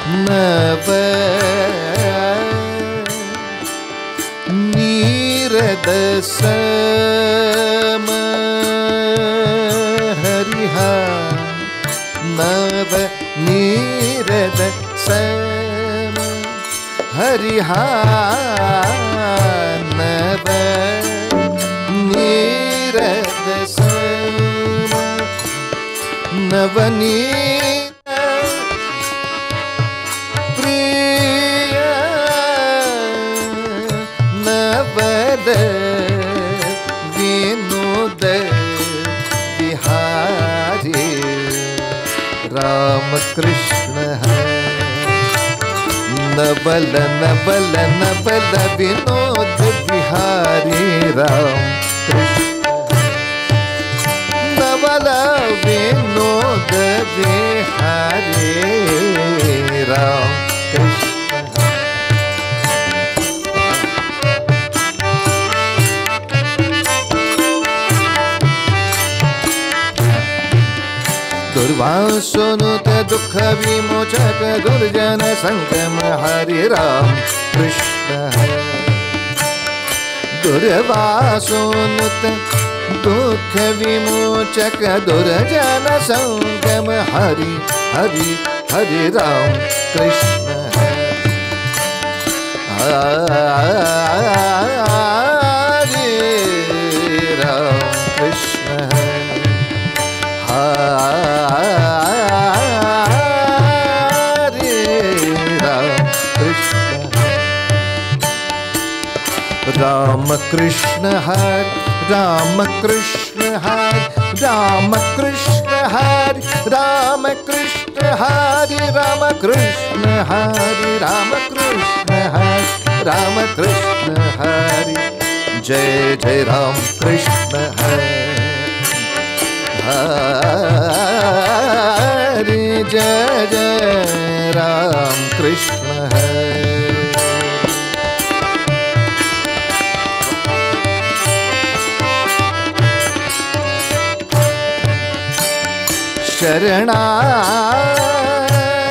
नव नीरद सम हरिहा नव नीरद सम हरिहा नव नीरद सम नवनीत प्रिय नवद विनोद बिहारी राम कृष्ण है नवल नवल नवल विनोद बिहारी राम कृष्ण नवल विनोद बिहारी राम कृष्ण दुर्वासोनुत दुख विमोचक दुर्जन संगम हरि राम कृष्ण है दुर्वासोनुत दुख विमोचक दुर्जन संगम हरि हरि हरि राम कृष्ण है हरि राम कृष्ण है राम कृष्ण हरि राम कृष्ण हरि राम कृष्ण हरि राम कृष्ण हरि राम कृष्ण हरि राम कृष्ण हरि राम कृष्ण हरि जय जय राम कृष्ण हरि हरि जय जय राम कृष्ण हरि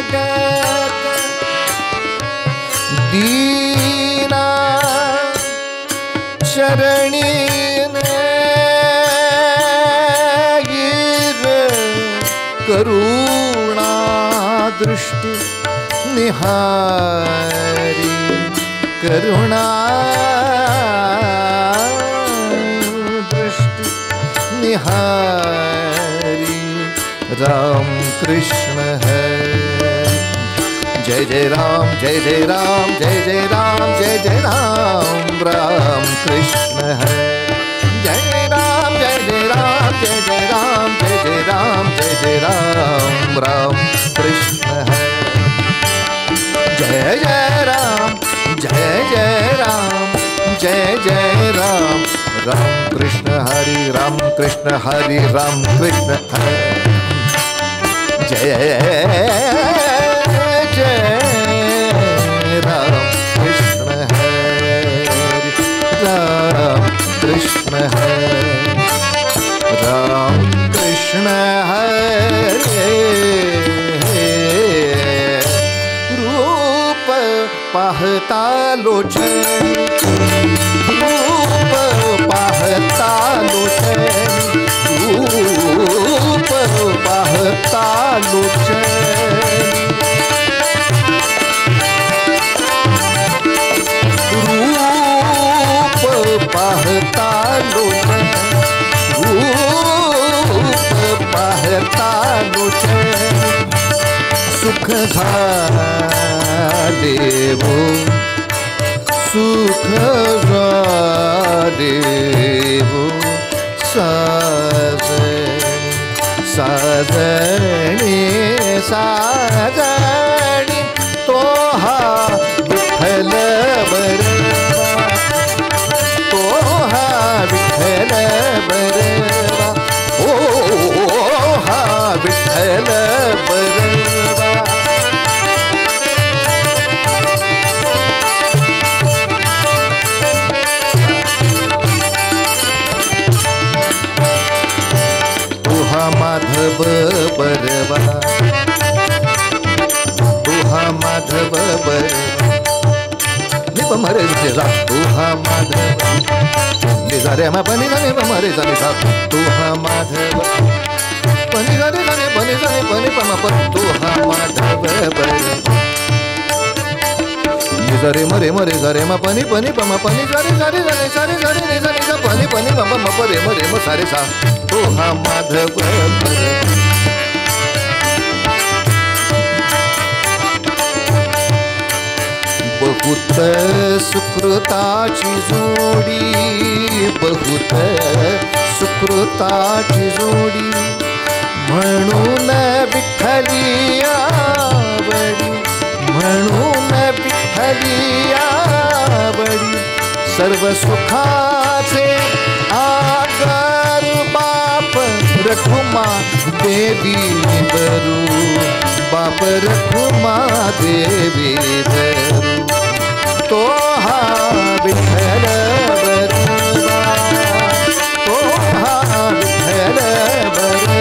शरणागत दीना चरणीन करुणा दृष्टि निहारी करुणा दृष्टि निहारी राम कृष्ण है जय जय राम जय जय राम जय जय राम जय जय राम राम कृष्ण है जय राम जय जय राम जय जय राम जय जय राम जय जय राम राम कृष्ण है जय जय राम जय जय राम जय जय राम राम कृष्ण हरि राम कृष्ण हरि राम कृष्ण हरि जय जय राम कृष्ण हरि राम कृष्ण हरि राम कृष्ण हरि रूप पाहता लोचन रूप पाहता लोचन रूप पाहता लोचन रूप पाहता लोचन रूप पाहता लोचन सुख झाले वो सुख झाले वो साजणी साजणी तो हा विठ्ठल बरवा तो हा विठ्ठल बरवा ओ हा विठ्ठल बरवा माधव बरवा माधव बरवा निप मरे जा तू हा माधव निजा रे मा पनि रे मा मरे जा निजा तू हा माधव पनि रे पनि पम तू हा माधव बरवा निजा रे मरे जा रे मा पनि पम पनि सारे सारे सारे सारे सारे निजा निजा पनि मम मप रे म सारे सा तू हा माधव बरवा बहुत सुकृताची जोडी बहुत सुकृताची जोडी म्हणून विठ्ठली आवडी म्हणून विठ्ठली आवडी सर्व सुखाचे आगर बाप रखुमा देवी बरू बाप रखुमा देवी बरू तो हा विठ्ठल बरवा तो हा विठ्ठल बरवा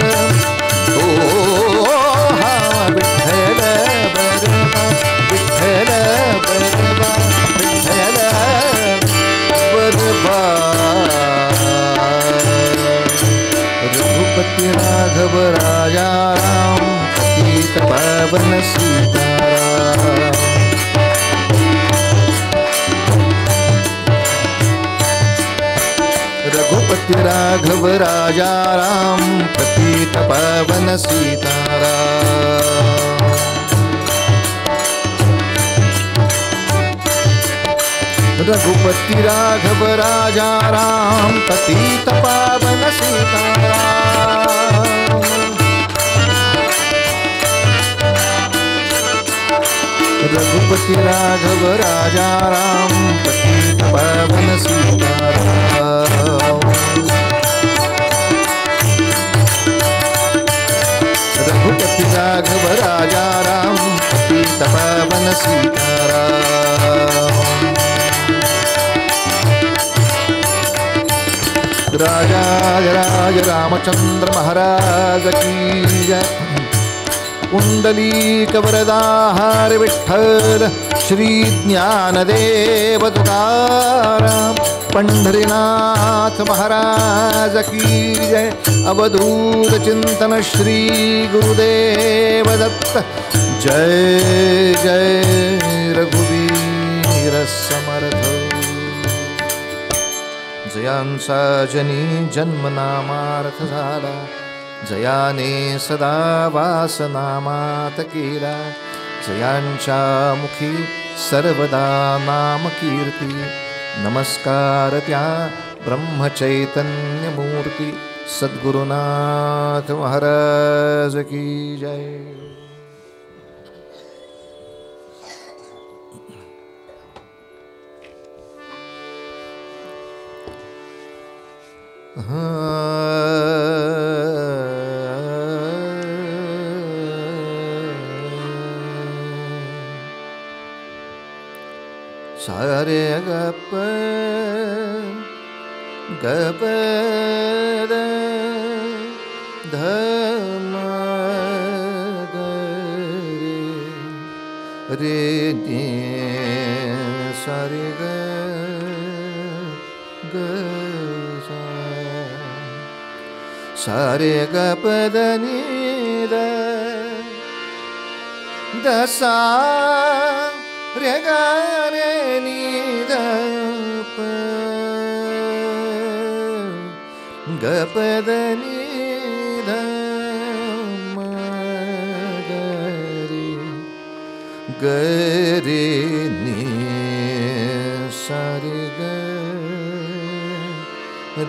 तो हा विठ्ठल बरवा विठ्ठल बरवा विठ्ठल बरवा रघुपति राघव राजा राम पतित पावन सीताराम रघुपति राघव राजा राम पतित पावन सीताराम रघुपति राघव राजा राम पतित पावन सीताराम रघुपति राघव राजा राम पतित पावन सीताराम रघुपति राघव राजा राम पतित पावन सीताराम राजा राज रामचंद्र महाराज की जय कुंडलीक वरदाहार विठ्ठल श्री ज्ञानदेव तुकाराम पंढरीनाथ महाराज की जय अवधूत चिंतन श्री गुरुदेव दत्त जय जय रघुवीर समर्थ जयांचा जनी जन्मनामार्थ झाला जयाने सदा वासनामात केला जयांच्या मुखी सर्वदा नाम कीर्ती नमस्कार त्या ब्रह्मचैतन्य मूर्ती सद्गुरुनाथ महाराज की जय सारे गप गप धम रे रे सारे ग सारे गप नी दसा रे गा रे नी द गप नी ध म ग रे नी सारे ग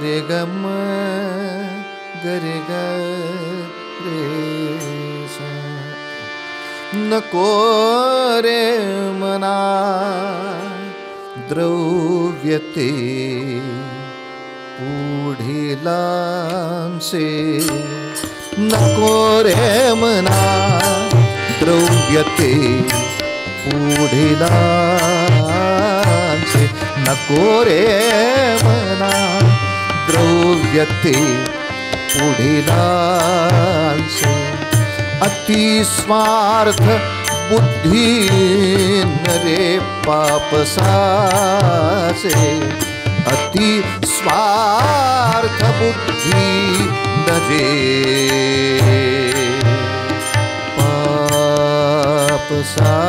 रे ग म ग रे ग रे सा नको रे मना द्रव्यते पुढीलांचे नको रे मना द्रव्यते पुढीलांचे नको रे मना द्रव्यते पुढीलांचे अति स्वार्थ बुद्धी नरे पाप साचे अति स्वार्थ बुद्धी नरे पाप साचे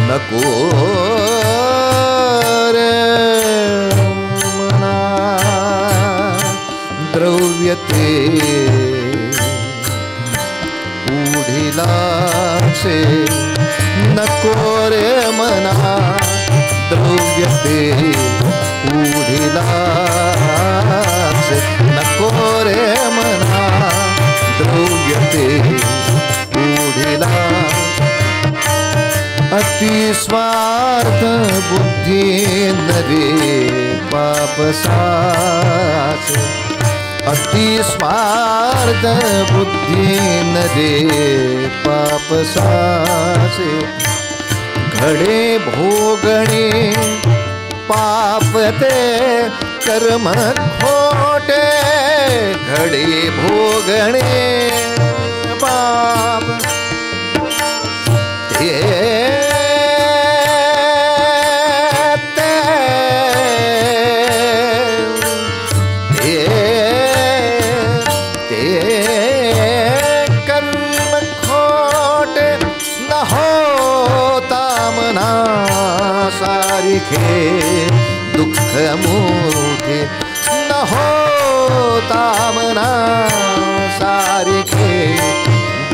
नको रे मना द्रव्य ते उढिलासे नको रे मना द्रव्य ते उढिलासे नको रे मना द्रव्य ते उढिला अति स्वार्थ बुद्धी नरे पाप साचे अति स्वार्थ बुद्धी नरे पाप साचे घडे भोगणे पाप ते कर्म खोटे घडे भोगणे पाप ते सारिखे दुःख मोठे न होता मना सारिखे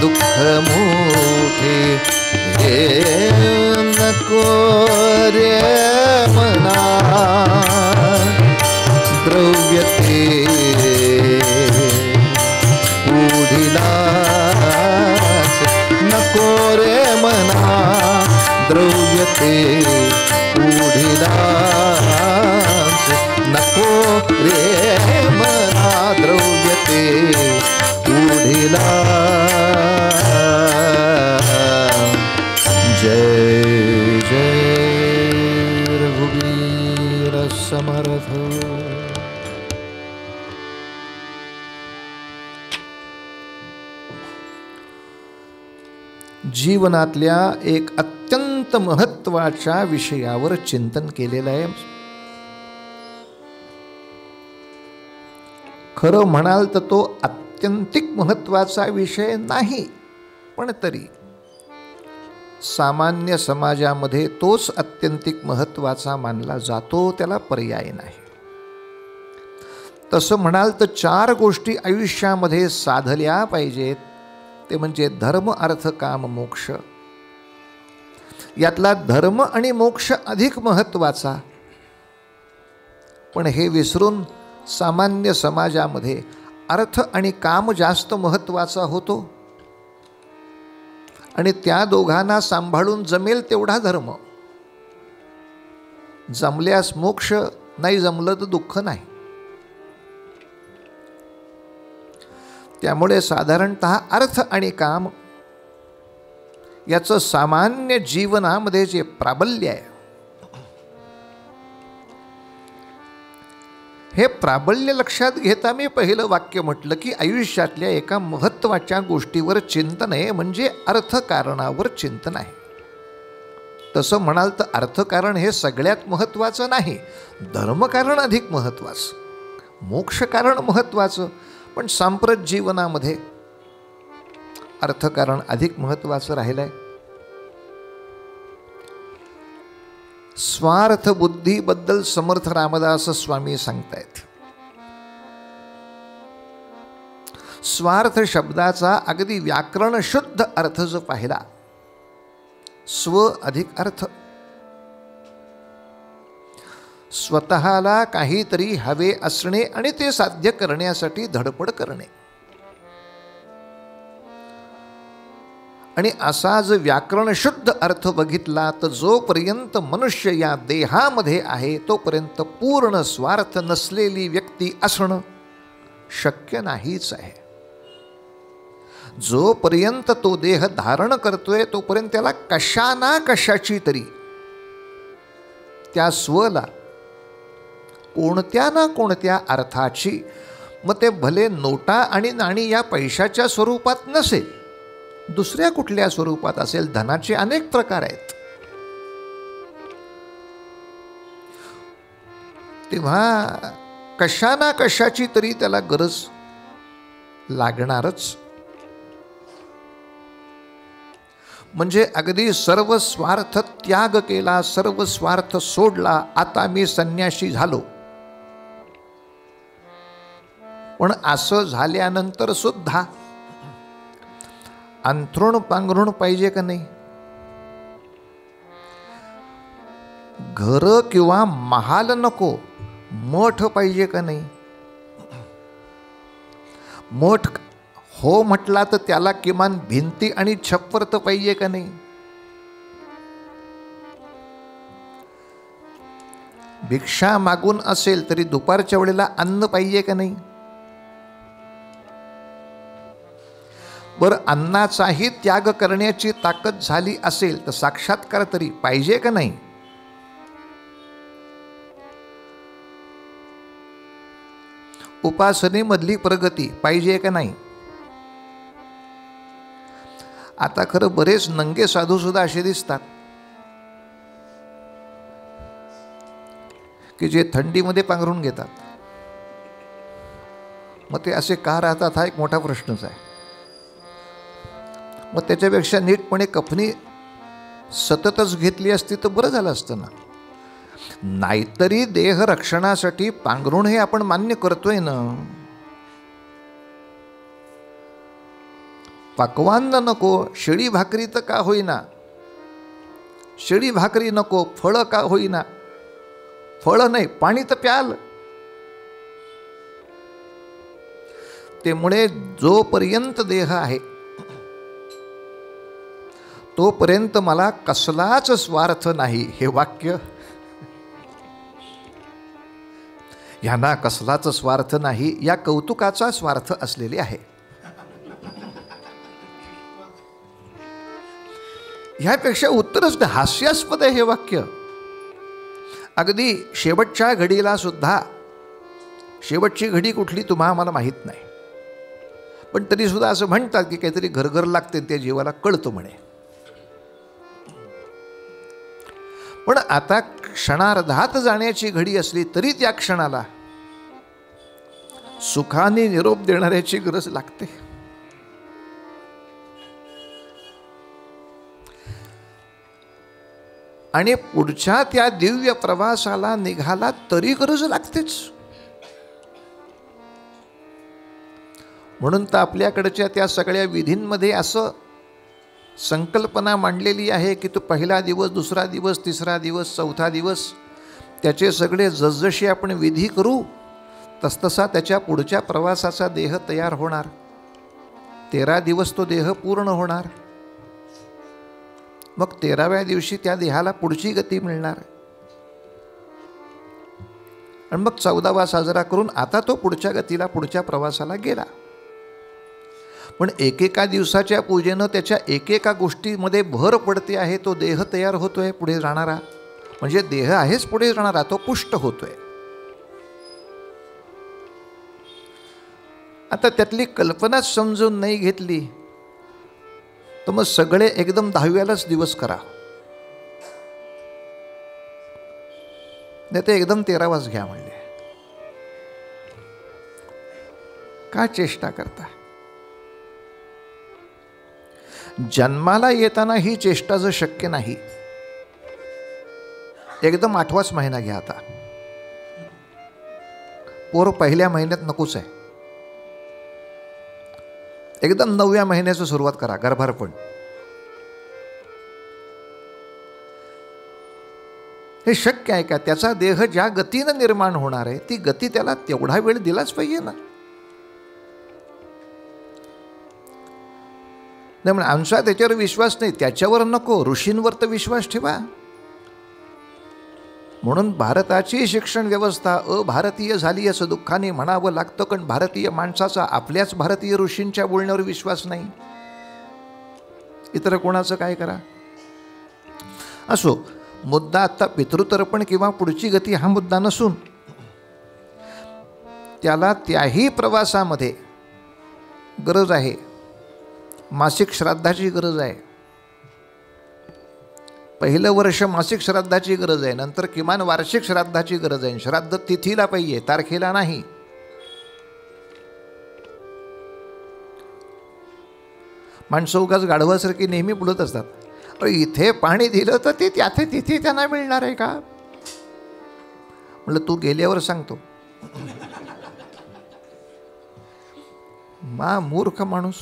दुःख मोठे हे नको रे मना द्रव्य ते उढिलास नको रे मना द्रव्य ते उढिलास नको रे मना द्रव्य ते उढिलास जय जय रघुवीर समर्थ। जीवनातल्या एक अत्यंत महत्त्वाच्या विषयावर चिंतन केलेलं आहे। खरं म्हणाल तर तो आत्यंतिक महत्त्वाचा विषय नाही, पण तरी सामान्य समाजामध्ये तोच अत्यंतिक महत्त्वाचा मानला जातो, त्याला पर्याय नाही। तसं म्हणाल तर 4 गोष्टी आयुष्यामध्ये साधल्या पाहिजेत, ते म्हणजे धर्म अर्थ काम मोक्ष। यातला धर्म आणि मोक्ष अधिक महत्त्वाचा, पण हे विसरून सामान्य समाजामध्ये अर्थ आणि काम जास्त महत्त्वाचा होतो आणि त्या दोघांना सांभाळून जमेल तेवढा धर्म, जमल्यास मोक्ष, नाही जमलं तर दुःख नाही। त्यामुळे साधारणतः अर्थ आणि काम याचं सामान्य जीवनामध्ये जे प्राबल्य आहे, हे प्राबल्य लक्षात घेता मी पहिलं वाक्य म्हटलं की आयुष्यातल्या एका महत्त्वाच्या गोष्टीवर चिंतन आहे, म्हणजे अर्थकारणावर चिंतन आहे। तसं म्हणाल तर अर्थकारण हे सगळ्यात महत्त्वाचं नाही, धर्मकारण अधिक महत्त्वाचं, मोक्षकारण महत्त्वाचं, पण सांप्रत जीवनामध्ये अर्थकारण अधिक महत्त्वाचं राहिलंय। स्वार्थ बुद्धीबद्दल समर्थ रामदास स्वामी सांगतायत, स्वार्थ शब्दाचा अगदी व्याकरण शुद्ध अर्थ जो पाहिला, स्व अधिक अर्थ, स्वतःला काहीतरी हवे असणे आणि ते साध्य करण्यासाठी धडपड करणे। आणि असा जो व्याकरण शुद्ध अर्थ बघितला तर जोपर्यंत मनुष्य या देहामध्ये आहे तोपर्यंत पूर्ण स्वार्थ नसलेली व्यक्ती असणं शक्य नाहीच आहे। जोपर्यंत तो देह धारण करतोय तोपर्यंत त्याला कशा ना कशाची तरी त्या स्वला कोणत्या ना कोणत्या अर्थाची मग ते भले नोटा आणि नाणी या पैशाच्या स्वरूपात नसेल, दुसऱ्या कुठल्या स्वरूपात असेल, धनाचे अनेक प्रकार आहेत. तेव्हा कशा ना कशाची तरी त्याला गरज लागणारच. म्हणजे अगदी सर्व स्वार्थ त्याग केला, सर्व स्वार्थ सोडला, आता मी संन्याशी झालो. पण असं झाल्यानंतर सुद्धा अंथरूण पांघरूण पाहिजे का नाही? घर किंवा महाल नको, मठ पाहिजे का नाही? मठ हो म्हटला तर त्याला किमान भिंती आणि छप्पर तर पाहिजे का नाही? भिक्षा मागून असेल तरी दुपारच्या वेळेला अन्न पाहिजे का नाही? बरं, अन्नाचाही त्याग करण्याची ताकद झाली असेल तर साक्षात्कार तरी पाहिजे का नाही? उपासनेमधली प्रगती पाहिजे का नाही? आता खरं बरेच नंगे साधू सुद्धा असे दिसतात की जे थंडीमध्ये पांघरून घेतात. मग ते असे का राहतात हा एक मोठा प्रश्नच आहे. मग त्याच्यापेक्षा नीटपणे कफनी सततच घेतली असती तर बरं झालं असतं ना. नाहीतरी देह रक्षणासाठी पांघरुण हे आपण मान्य करतोय ना. पक्वान्न नको, शिळी भाकरी तर का होईना, शिळी भाकरी नको, फळं का होईना, फळं नाही पाणी तर प्याल. त्यामुळे जोपर्यंत देह आहे तोपर्यंत मला कसलाच स्वार्थ नाही. हे वाक्य ह्यांना कसलाच स्वार्थ नाही या कौतुकाचा स्वार्थ असलेले आहे. ह्यापेक्षा उत्तरच नाही. हास्यास्पद आहे हे वाक्य. अगदी शेवटच्या घडीला सुद्धा, शेवटची घडी कुठली तुम्हा आम्हाला माहीत नाही, पण तरी सुद्धा असं म्हणतात की काहीतरी घरघर लागते, त्या जीवाला कळतो म्हणे. पण आता क्षणार्धात जाण्याची घडी असली तरी त्या क्षणाला सुखाने निरोप देणाऱ्याची गरज लागते. आणि पुढच्या त्या दिव्य प्रवासाला निघाला तरी गरज लागतेच. म्हणून तर आपल्याकडच्या त्या सगळ्या विधींमध्ये असं संकल्पना मांडलेली आहे की तो पहिला दिवस, दुसरा दिवस, तिसरा दिवस, चौथा दिवस, त्याचे सगळे जसजसे आपण विधी करू तसतसा त्याच्या पुढच्या प्रवासाचा देह तयार होणार. 13 दिवस तो देह पूर्ण होणार. मग 13व्या दिवशी त्या देहाला पुढची गती मिळणार आणि मग 14वा साजरा करून आता तो पुढच्या गतीला, पुढच्या प्रवासाला गेला. पण एकेका दिवसाच्या पूजेनं त्याच्या एकेका गोष्टीमध्ये भर पडते आहे. तो देह तयार होतोय पुढे जाणारा, म्हणजे देह आहेच पुढे जाणारा, तो पुष्ट होतोय. आता त्यातली कल्पनाच समजून नाही घेतली तर मग सगळे एकदम 10व्यालाच दिवस करा, नाही ते एकदम 13वाच घ्या म्हणले. का चेष्टा करता? जन्माला येताना ही चेष्टा जर शक्य नाही, एकदम 8वाच महिना घ्या. आता पोर पहिल्या महिन्यात नकोच आहे, एकदम 9व्या महिन्याची सुरुवात करा. गर्भारपण हे शक्य आहे का? त्याचा देह ज्या गतीनं निर्माण होणार आहे ती गती त्याला तेवढा वेळ दिलाच पाहिजे ना. नाही म्हणजे आमचा त्याच्यावर विश्वास नाही, त्याच्यावर नको, ऋषींवर तर विश्वास ठेवा. म्हणून भारताची शिक्षण व्यवस्था अभारतीय झाली असं दुःखाने म्हणावं लागतं. कारण भारतीय माणसाचा आपल्याच भारतीय ऋषींच्या बोलण्यावर विश्वास नाही, इतर कोणाचं काय करा. असो, मुद्दा आता पितृतर्पण किंवा पुढची गती हा मुद्दा नसून त्याला त्याही प्रवासामध्ये गरज आहे, मासिक श्राद्धाची गरज आहे. पहिलं वर्ष मासिक श्राद्धाची गरज आहे, नंतर किमान वार्षिक श्राद्धाची गरज आहे. श्राद्ध तिथीला पाहिजे, तारखेला नाही. माणसं उगाच गाढवासारखी नेहमी बोलत असतात, अरे इथे पाणी दिलं तर ते त्याथे तिथे त्यांना मिळणार आहे का? म्हटलं तू गेल्यावर सांगतो. मूर्ख माणूस.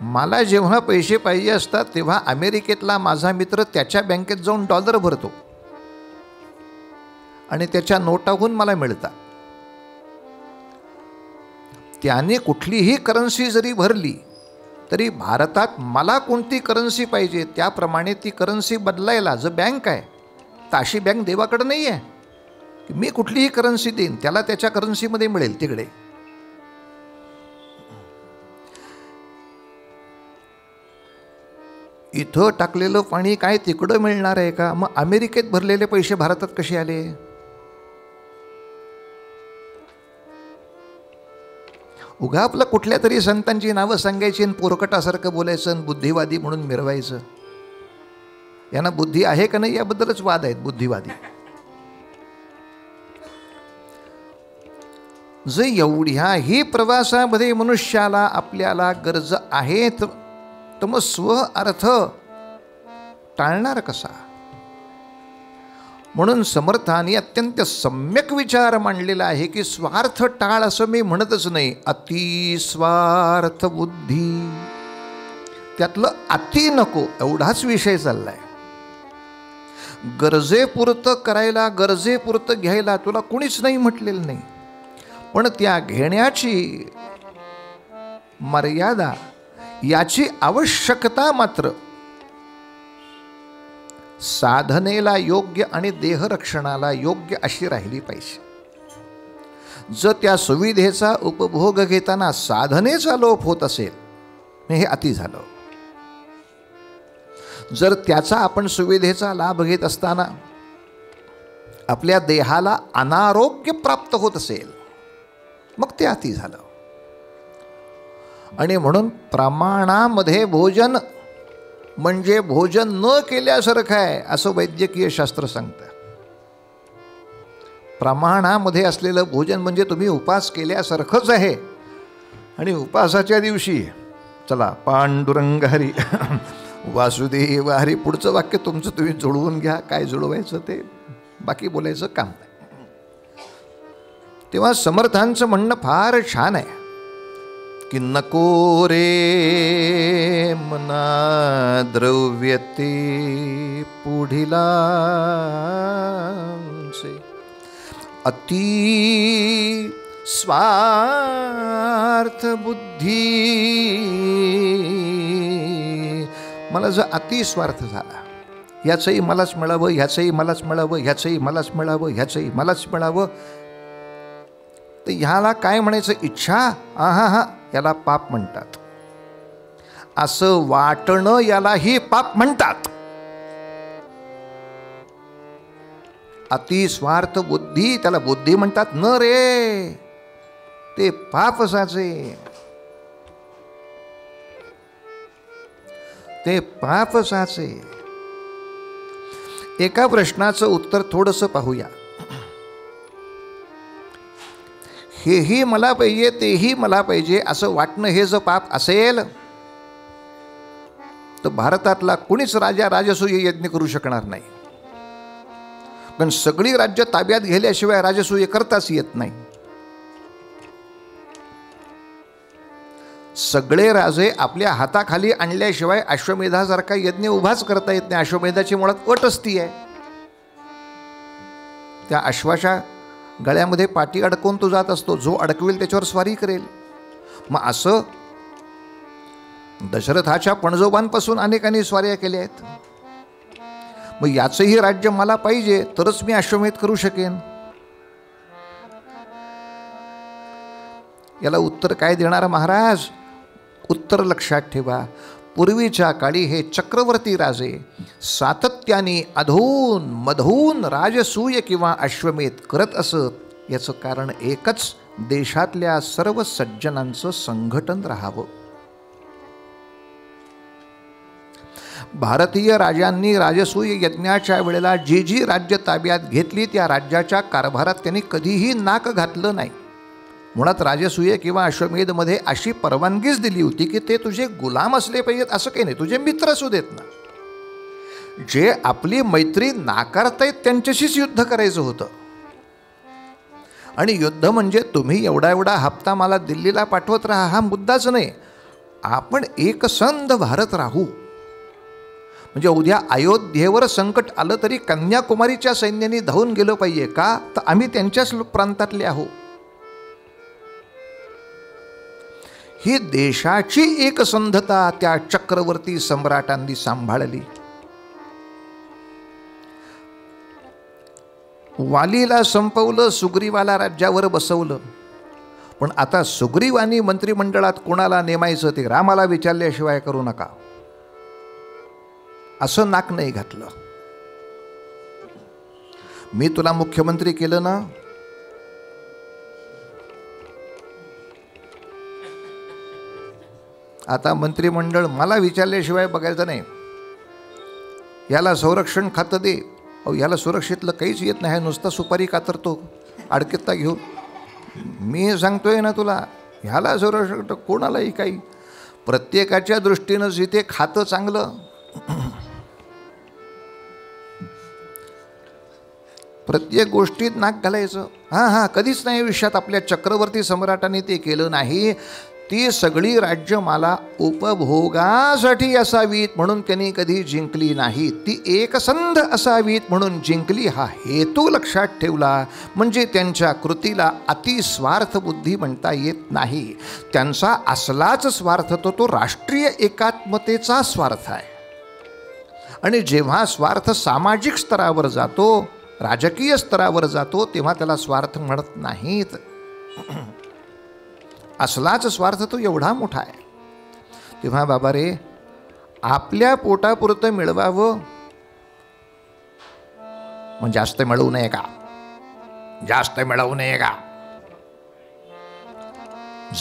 मला जेव्हा पैसे पाहिजे असतात तेव्हा अमेरिकेतला माझा मित्र त्याच्या बँकेत जाऊन डॉलर भरतो आणि त्याच्या नोटाहून मला मिळतात. त्याने कुठलीही करन्सी जरी भरली तरी भारतात मला कोणती करन्सी पाहिजे त्याप्रमाणे ती करन्सी बदलायला जर बँक आहे तर अशी बँक देवाकडे नाही आहे की मी कुठलीही करन्सी देईन त्याला त्याच्या करन्सीमध्ये मिळेल तिकडे. इथं टाकलेलं पाणी काय तिकडं मिळणार आहे का? मग अमेरिकेत भरलेले पैसे भारतात कसे आले? उगा आपलं कुठल्या तरी संतांची नावं सांगायची आणि पोरकटासारखं बोलायचं आणि बुद्धिवादी म्हणून मिरवायचं. यांना बुद्धी आहे का नाही याबद्दलच वाद आहेत. बुद्धिवादी जे एवढ्याही प्रवासामध्ये मनुष्याला आपल्याला गरज आहेत तर मग स्व अर्थ टाळणार कसा? म्हणून समर्थांनी अत्यंत सम्यक विचार मांडलेला आहे की स्वार्थ टाळ असं मी म्हणतच नाही. अति स्वार्थ बुद्धी, त्यातलं अति नको एवढाच विषय चाललाय. गरजेपुरतं करायला, गरजेपुरतं घ्यायला तुला कुणीच नाही म्हटलेलं नाही, पण त्या घेण्याची मर्यादा, याची आवश्यकता मात्र साधनेला योग्य आणि देहरक्षणाला योग्य अशी राहिली पाहिजे. जर त्या सुविधेचा उपभोग घेताना साधनेचा लोप होत असेल हे अति झालं. जर त्याचा आपण सुविधेचा लाभ घेत असताना आपल्या देहाला अनारोग्य प्राप्त होत असेल मग ते अति झालं. आणि म्हणून प्रमाणामध्ये भोजन म्हणजे भोजन न केल्यासारखं आहे असं वैद्यकीय शास्त्र सांगतं. प्रमाणामध्ये असलेलं भोजन म्हणजे तुम्ही उपास केल्यासारखंच आहे. आणि उपासाच्या दिवशी चला पांडुरंग हरी वासुदेव हरी, पुढचं वाक्य तुमचं तुम्ही जुळवून घ्या, काय जुळवायचं ते, बाकी बोलायचं काम नाही. तेव्हा समर्थांचं म्हणणं फार छान आहे की नको रे मना द्रव्यते पुढिला अति स्वार्थ बुद्धी. मला जर अति स्वार्थ झाला, ह्याचंही मलाच मिळावं, ह्याचंही मलाच मिळावं, ह्याचंही मलाच मिळावं, ह्याचंही मलाच मिळावं, तर ह्याला काय म्हणायचं? इच्छा. हा याला पाप म्हणतात. असं वाटणं यालाही पाप म्हणतात. अति स्वार्थ बुद्धी, त्याला बुद्धी म्हणतात. न रे, ते पाप असायचे, ते पाप असायचे. एका प्रश्नाचं उत्तर थोडंसं पाहूया. हेही मला पाहिजे तेही मला पाहिजे असं वाटणं हे जर पाप असेल तर भारतातला कुणीच राजा राजसूय यज्ञ करू शकणार नाही. पण सगळी राज्य ताब्यात घेतल्याशिवाय राजसूय करताच येत नाही. सगळे राजे आपल्या हाताखाली आणल्याशिवाय अश्वमेधासारखा यज्ञ उभाच करता येत नाही. अश्वमेधाची मुळात अट असती आहे. त्या अश्वाच्या गळ्यामध्ये पाटी अडकवून तो जात असतो, जो अडकवेल त्याच्यावर स्वारी करेल. मग असं दशरथाच्या पणजोबांपासून अनेकांनी स्वाऱ्या केल्या आहेत. मग याचंही राज्य मला पाहिजे तरच मी अश्वमेध करू शकेन. याला उत्तर काय देणार महाराज? उत्तर लक्षात ठेवा. पूर्वीच्या काळी हे चक्रवर्ती राजे सातत्याने अधून मधून राजसूय किंवा अश्वमेध करत असत. याचं कारण एकच, देशातल्या सर्व सज्जनांचं संघटन राहावं. भारतीय राजांनी राजसूय यज्ञाच्या वेळेला जी जी राज्य ताब्यात घेतली त्या राज्याच्या कारभारात त्यांनी कधीही नाक घातलं नाही. मुळात राजसूय किंवा अश्वमेधमध्ये अशी परवानगीच दिली होती की ते तुझे गुलाम असले पाहिजेत असं काही नाही, तुझे मित्र असू देत ना. जे आपली मैत्री नाकारतायत त्यांच्याशीच युद्ध करायचं होतं. आणि युद्ध म्हणजे तुम्ही एवढा एवढा हप्ता मला दिल्लीला पाठवत राहा हा मुद्दाच नाही. आपण एकसंध भारत राहू. म्हणजे उद्या अयोध्येवर संकट आलं तरी कन्याकुमारीच्या सैन्याने धावून गेलं पाहिजे का, तर आम्ही त्यांच्याच प्रांतातले आहोत. ही देशाची एकसंधता त्या चक्रवर्ती सम्राटांनी सांभाळली. वालीला संपवलं, सुग्रीवाला राज्यावर बसवलं. पण आता सुग्रीवानी मंत्रिमंडळात कोणाला नेमायचं ते रामाला विचारल्याशिवाय करू नका असं नाक नाही घातलं. मी तुला मुख्यमंत्री केलं ना, आता मंत्रिमंडळ मला विचारल्याशिवाय बघायचं नाही. याला संरक्षण खातं दे. अहो याला सुरक्षेतलं काहीच येत नाही, नुसता सुपारी कातरतो अडकित्ता घेऊन. मी सांगतोय ना तुला, ह्याला संरक्षण कोणालाही काही. प्रत्येकाच्या दृष्टीनं जिथे खातं चांगलं, प्रत्येक गोष्टीत नाक घालायचं. हां कधीच नाही आयुष्यात आपल्या चक्रवर्ती सम्राटांनी ते केलं नाही. ती सगळी राज्य मला उपभोगासाठी असावीत म्हणून त्यांनी कधी जिंकली नाही. ती एकसंध असावीत म्हणून जिंकली. हा हेतू लक्षात ठेवला म्हणजे त्यांच्या कृतीला अतिस्वार्थ बुद्धी म्हणता येत नाही. त्यांचा असलाच स्वार्थ तो राष्ट्रीय एकात्मतेचा स्वार्थ आहे. आणि जेव्हा स्वार्थ सामाजिक स्तरावर जातो, राजकीय स्तरावर जातो, तेव्हा त्याला स्वार्थ म्हणत नाहीत. असलाच स्वार्थ तो एवढा मोठा आहे. तेव्हा बाबा रे, आपल्या पोटापुरतं मिळवावं मग जास्त मिळवू नये का? जास्त मिळवू नये का?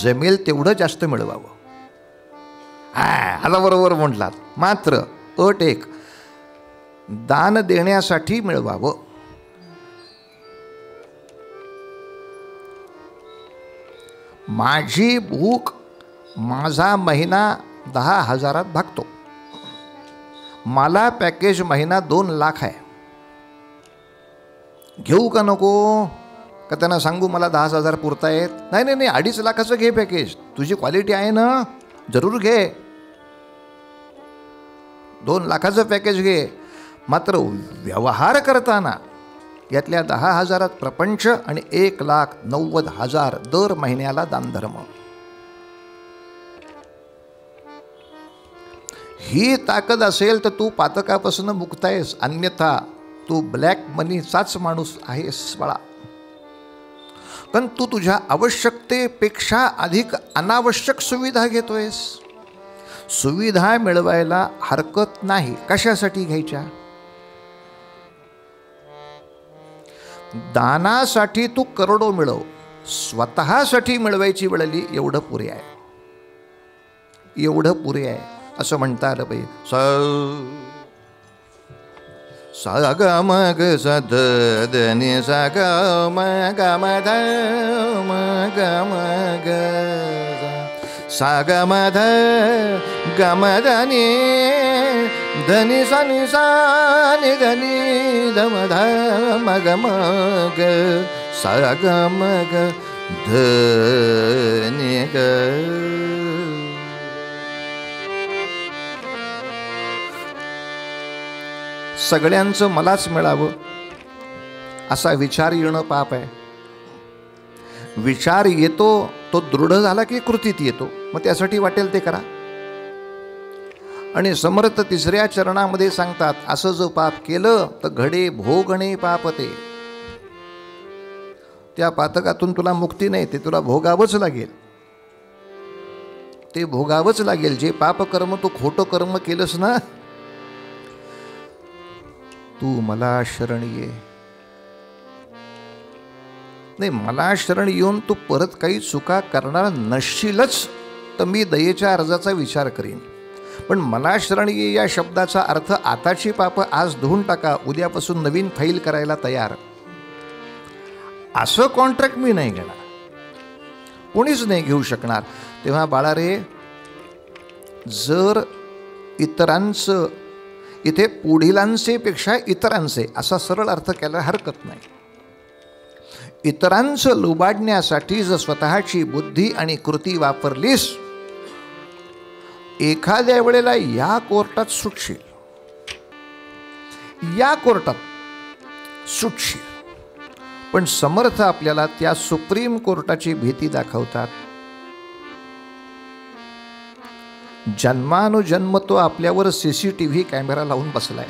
जमेल तेवढं जास्त मिळवावं. आता बरोबर म्हटलात. मात्र अट एक, दान देण्यासाठी मिळवावं. माझी भूक माझा महिना 10,000 भागतो. मला पॅकेज महिना 2 लाख आहे. घेऊ का नको? का त्यांना सांगू मला 10,000 पुरतायत? नाही नाही नाही, 2.5 लाखाचं घे पॅकेज. तुझी क्वालिटी आहे ना, जरूर घे. 2 लाखाचं पॅकेज घे. मात्र व्यवहार करताना यातल्या 10,000 प्रपंच आणि 1,90,000 दर महिन्याला दानधर्म. ही ताकद असेल तर तू पातकापासून मुक्त आहेस. अन्यथा तू ब्लॅक मनीचाच माणूस आहेस बाळा. पण तू तुझ्या आवश्यकतेपेक्षा अधिक अनावश्यक सुविधा घेतोयस. सुविधा मिळवायला हरकत नाही. कशासाठी घ्यायच्या? दानासाठी तू करोडो मिळव, स्वतःसाठी मिळवायची वेळ आली एवढं पुरे आहे. एवढं पुरे आहे असं म्हणता आलं पाहिजे. सा ग म ग स ध ध नि सा ग म ग म ध म ग म ग सा ग म ध ग म ध नि ध नि सा नि सा नि ध नि ध म ध म ग म ग सा ग म ग ध नि ग. सगळ्यांचं मलाच मिळावं असा विचार येणं पाप आहे. विचार येतो तो दृढ झाला की कृतीत येतो. मग त्यासाठी वाटेल ते करा. आणि समर्थ 3ऱ्या चरणामध्ये सांगतात, असं जो पाप केलं तर घडे भोगणे पाप ते. त्या पातकातून तुला मुक्ती नाही, ते तुला भोगावंच लागेल. ते भोगावंच लागेल. जे पाप कर्म तू खोटं कर्म केलंस ना, तू मला शरण ये. नाही, मला शरण येऊन तू परत काही चुका करणार नसशीलच तर मी दयेच्या अर्जाचा विचार करीन. पण मला शरण ये या शब्दाचा अर्थ आताची पाप आज धुवून टाका, उद्यापासून नवीन फाईल करायला तयार, असं कॉन्ट्रॅक्ट मी नाही घेणार, कोणीच नाही घेऊ शकणार. तेव्हा बाळा रे, जर इतरांचं, इथे पुढीलांचे पेक्षा इतरांचे असा सरळ अर्थ केला हरकत नाही. इतरांचं लुबाडण्यासाठी जर स्वतःची बुद्धी आणि कृती वापरलीस, एखाद्या वेळेला या कोर्टात सुटशील, या कोर्टात सुटशील. पण समर्थ आपल्याला त्या सुप्रीम कोर्टाची भीती दाखवतात. जन्मानुजन्म तो आपल्यावर CCTV कॅमेरा लावून बसलाय.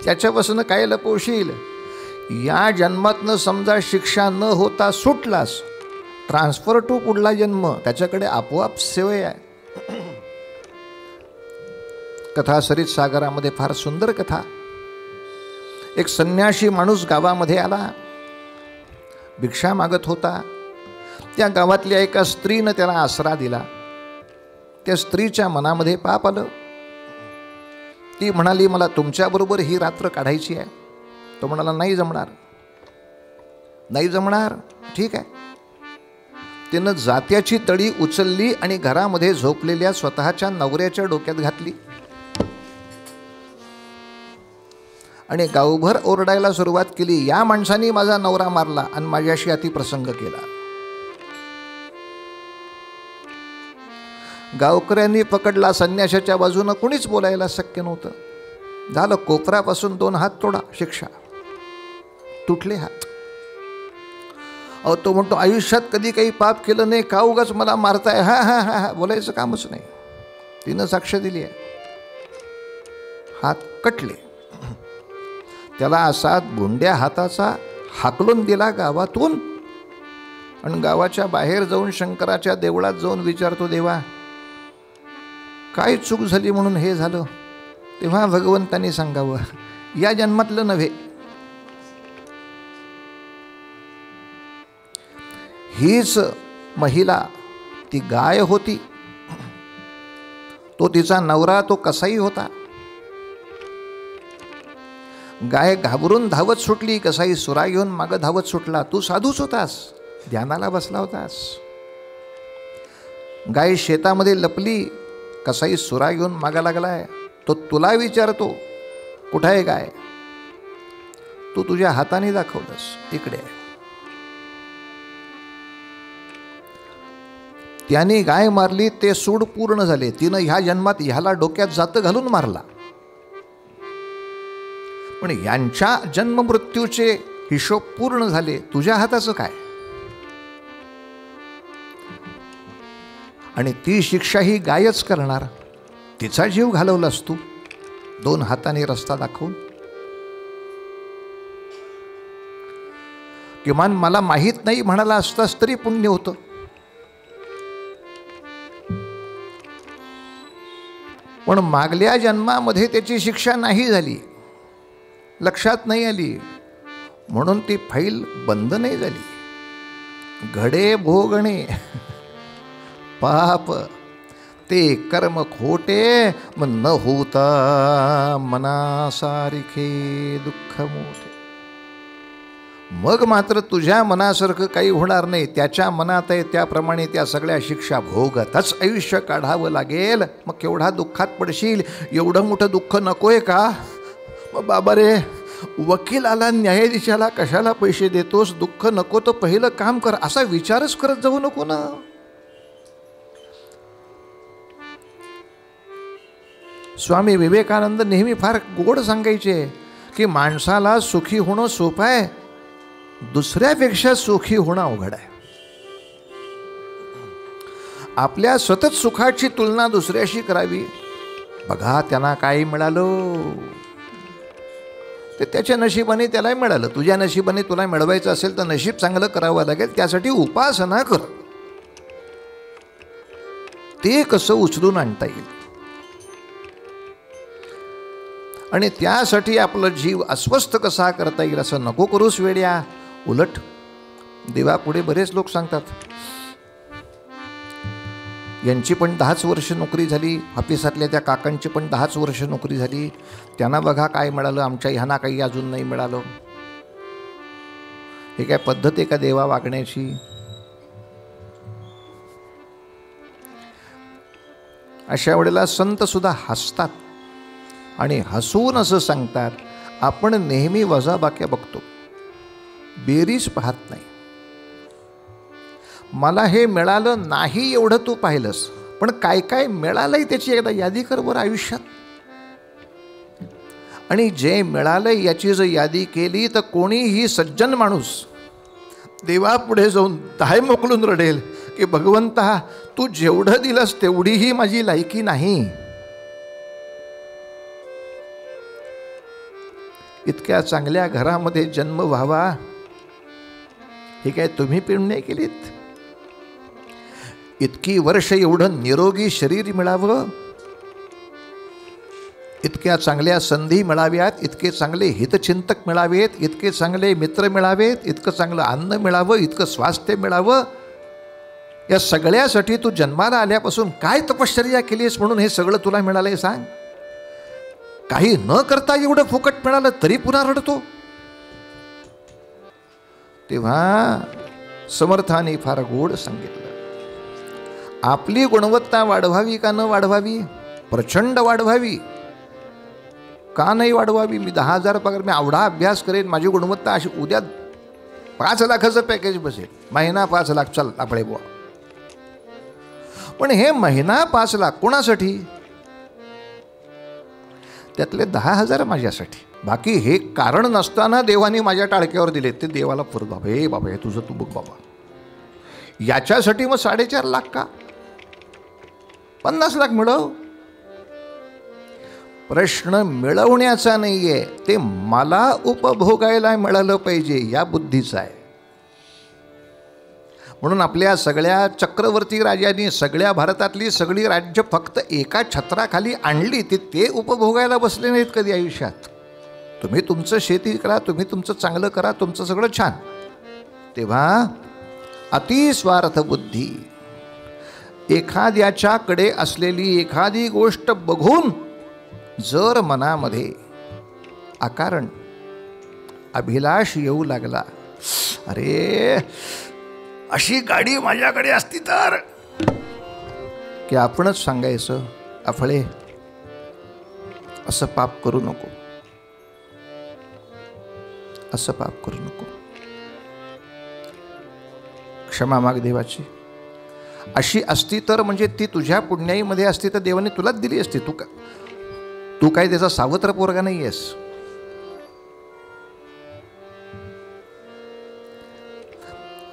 त्याच्यापासून काय लपवशील? या जन्मातनं समजा शिक्षा न होता सुटलास, ट्रान्सफर टू पुढला जन्म, त्याच्याकडे आपोआप सेवे आहे. कथा सरित सागरामध्ये फार सुंदर कथा. एक संन्याशी माणूस गावामध्ये आला, भिक्षा मागत होता. त्या गावातल्या एका स्त्रीनं त्याला आसरा दिला. त्या स्त्रीच्या मनामध्ये पाप आलं. ती म्हणाली, मला तुमच्याबरोबर ही रात्र काढायची आहे. तो म्हणाला, नाही जमणार, नाही जमणार. ठीक आहे. तिनं जात्याची तळी उचलली आणि घरामध्ये झोपलेल्या स्वतःच्या नवऱ्याच्या डोक्यात घातली आणि गावभर ओरडायला सुरुवात केली, या माणसाने माझा नवरा मारला आणि माझ्याशी अतिप्रसंग केला. गावकऱ्यांनी पकडला. संन्याशाच्या बाजूनं कुणीच बोलायला शक्य नव्हतं. झालं, कोपरापासून 2 हात तोडा, शिक्षा. तुटले हात. अहो, तो म्हणतो, आयुष्यात कधी काही पाप केलं नाही, का उगाच मला मारताय? हा हा हा हा, बोलायचं कामच नाही. तिनं साक्ष दिली आहे. हात कटले. त्याला असा भुंड्या हाताचा हाकलून दिला गावातून आणि गावाच्या बाहेर जाऊन शंकराच्या देवळात जाऊन विचारतो, देवा काय चूक झाली म्हणून हे झालं? तेव्हा भगवंतांनी सांगावं, या जन्मातलं नव्हे. हीच महिला, ती गाय होती, तो तिचा नवरा, तो कसाई होता. गाय घाबरून धावत सुटली, कसाई सुरा घेऊन मागं धावत सुटला. तू साधूच होतास, ध्यानाला बसला होतास. गाय शेतामध्ये लपली, कसाई सुरा घेऊन मागा लागलाय. तो तुला विचारतो, कुठं आहे गाय? तू तुझ्या हाताने दाखवलंस, इकडे आहे. त्याने गाय मारली, ते सूड पूर्ण झाले. तिनं ह्या जन्मात ह्याला डोक्यात जातं घालून मारला. पण यांच्या जन्ममृत्यूचे हिशोब पूर्ण झाले, तुझ्या हाताचं काय? आणि ती शिक्षा ही गायच करणार. तिचा जीव घालवलास तू 2 हाताने रस्ता दाखवून. किमान मला माहीत नाही म्हणाला असतास तरी पुण्य होतं. पण मागल्या जन्मामध्ये त्याची शिक्षा नाही झाली, लक्षात नाही आली, म्हणून ती फाईल बंद नाही झाली. घडे भोगणे पाप ते कर्म खोटे, मग न होता मनासारखे दुःख मोठे. मग मात्र तुझ्या मनासारखं काही होणार नाही. त्याच्या मनात आहे त्याप्रमाणे त्या सगळ्या शिक्षा भोगतच आयुष्य काढावं लागेल. मग केवढा दुःखात पडशील. एवढं मोठं दुःख नकोय का? मग बाबा रे, वकिलाला न्यायाधीशाला कशाला पैसे देतोस? दुःख नको तर पहिलं काम कर, असा विचारच करत जाऊ नको ना. स्वामी विवेकानंद नेहमी फार गोड सांगायचे की माणसाला सुखी होणं सोपं आहे, दुसऱ्यापेक्षा सुखी होणं अवघड आहे. आपल्या सतत सुखाची तुलना दुसऱ्याशी करावी. बघा त्यांना काय मिळालं, ते त्याच्या नशिबाने त्याला मिळालं. तुझ्या नशिबाने तुला मिळवायचं असेल तर नशीब चांगलं करावं लागेल. त्यासाठी उपासना कर. ते कसं उचलून आणता येईल. आणि त्यासाठी आपला जीव अस्वस्थ कसा करता येईल असं नको करूस वेड्या. उलट देवापुढे बरेच लोक सांगतात, यांची पण 10च वर्ष नोकरी झाली, ऑफिसातल्या त्या काकांची पण 10च वर्ष नोकरी झाली, त्यांना बघा काय मिळालं, आमच्या ह्यांना काही अजून नाही मिळालं. हे काय पद्धत आहे का देवा वागण्याची? अशा वेळेला संत सुद्धा हसतात आणि हसून असं सांगतात, आपण नेहमी वजाबाक्या बघतो, बेरीज पाहत नाही. मला हे मिळालं नाही एवढं तू पाहिलंस, पण काय काय मिळालंय त्याची एकदा यादी कर बरं आयुष्यात. आणि जे मिळालंय याची जर यादी केली तर कोणीही सज्जन माणूस देवापुढे जाऊन दाय मोकलून रडेल की भगवंता तू जेवढं दिलंस तेवढीही माझी लायकी नाही. इतक्या चांगल्या घरामध्ये जन्म व्हावा हे काय तुम्ही पुण्य केलीत? इतकी वर्ष एवढं निरोगी शरीर मिळावं, इतक्या चांगल्या संधी मिळाव्यात, इतके चांगले हितचिंतक मिळावेत, इतके चांगले मित्र मिळावेत, इतकं चांगलं अन्न मिळावं, इतकं स्वास्थ्य मिळावं, या सगळ्यासाठी तू जन्माला आल्यापासून काय तपश्चर्या केलीस म्हणून हे सगळं तुला मिळालंय सांग. काही न करता एवढं फुकट मिळालं तरी पुन्हा रडतो. तेव्हा समर्थाने फार गोड सांगितलं, आपली गुणवत्ता वाढवावी का न वाढवावी? प्रचंड वाढवावी. का नाही वाढवावी? मी 10,000 पगार, मी आवडा अभ्यास करेन, माझी गुणवत्ता अशी, उद्या 5 लाखाचं पॅकेज बसेल, महिना 5 लाख, चल आपळे बुवा. पण हे महिना 5 लाख कोणासाठी? त्यातले 10,000 माझ्यासाठी. बाकी हे कारण नसताना देवाने माझ्या टाळक्यावर दिले, ते देवाला परत बाबा, हे बाबा हे तुझं तू बघ बाबा. याच्यासाठी मग 4.5 लाख का? 50 लाख मिळव. प्रश्न मिळवण्याचा नाहीये, ते मला उपभोगायला मिळालं पाहिजे या बुद्धीचा आहे. म्हणून आपल्या सगळ्या चक्रवर्ती राजांनी सगळ्या भारतातली सगळी राज्य फक्त एका छत्राखाली आणली, ते उपभोगायला बसले नाहीत कधी आयुष्यात. तुम्ही तुमचं शेती करा, तुम्ही तुमचं चांगलं करा, तुमचं सगळं छान. तेव्हा अतिस्वार्थ बुद्धी, एखाद्याच्याकडे असलेली एखादी गोष्ट बघून जर मनामध्ये अकारण अभिलाष येऊ लागला, अरे अशी गाडी माझ्याकडे असती तर, की आपणच सांगायचं, अफळे असं पाप करू नको, असं पाप करू नको, क्षमा माग देवाची. अशी असती तर म्हणजे ती तुझ्या पुण्याईमध्ये असती तर देवाने तुलाच दिली असती. तू काय त्याचा सावत्र पोरगा नाही आहेस.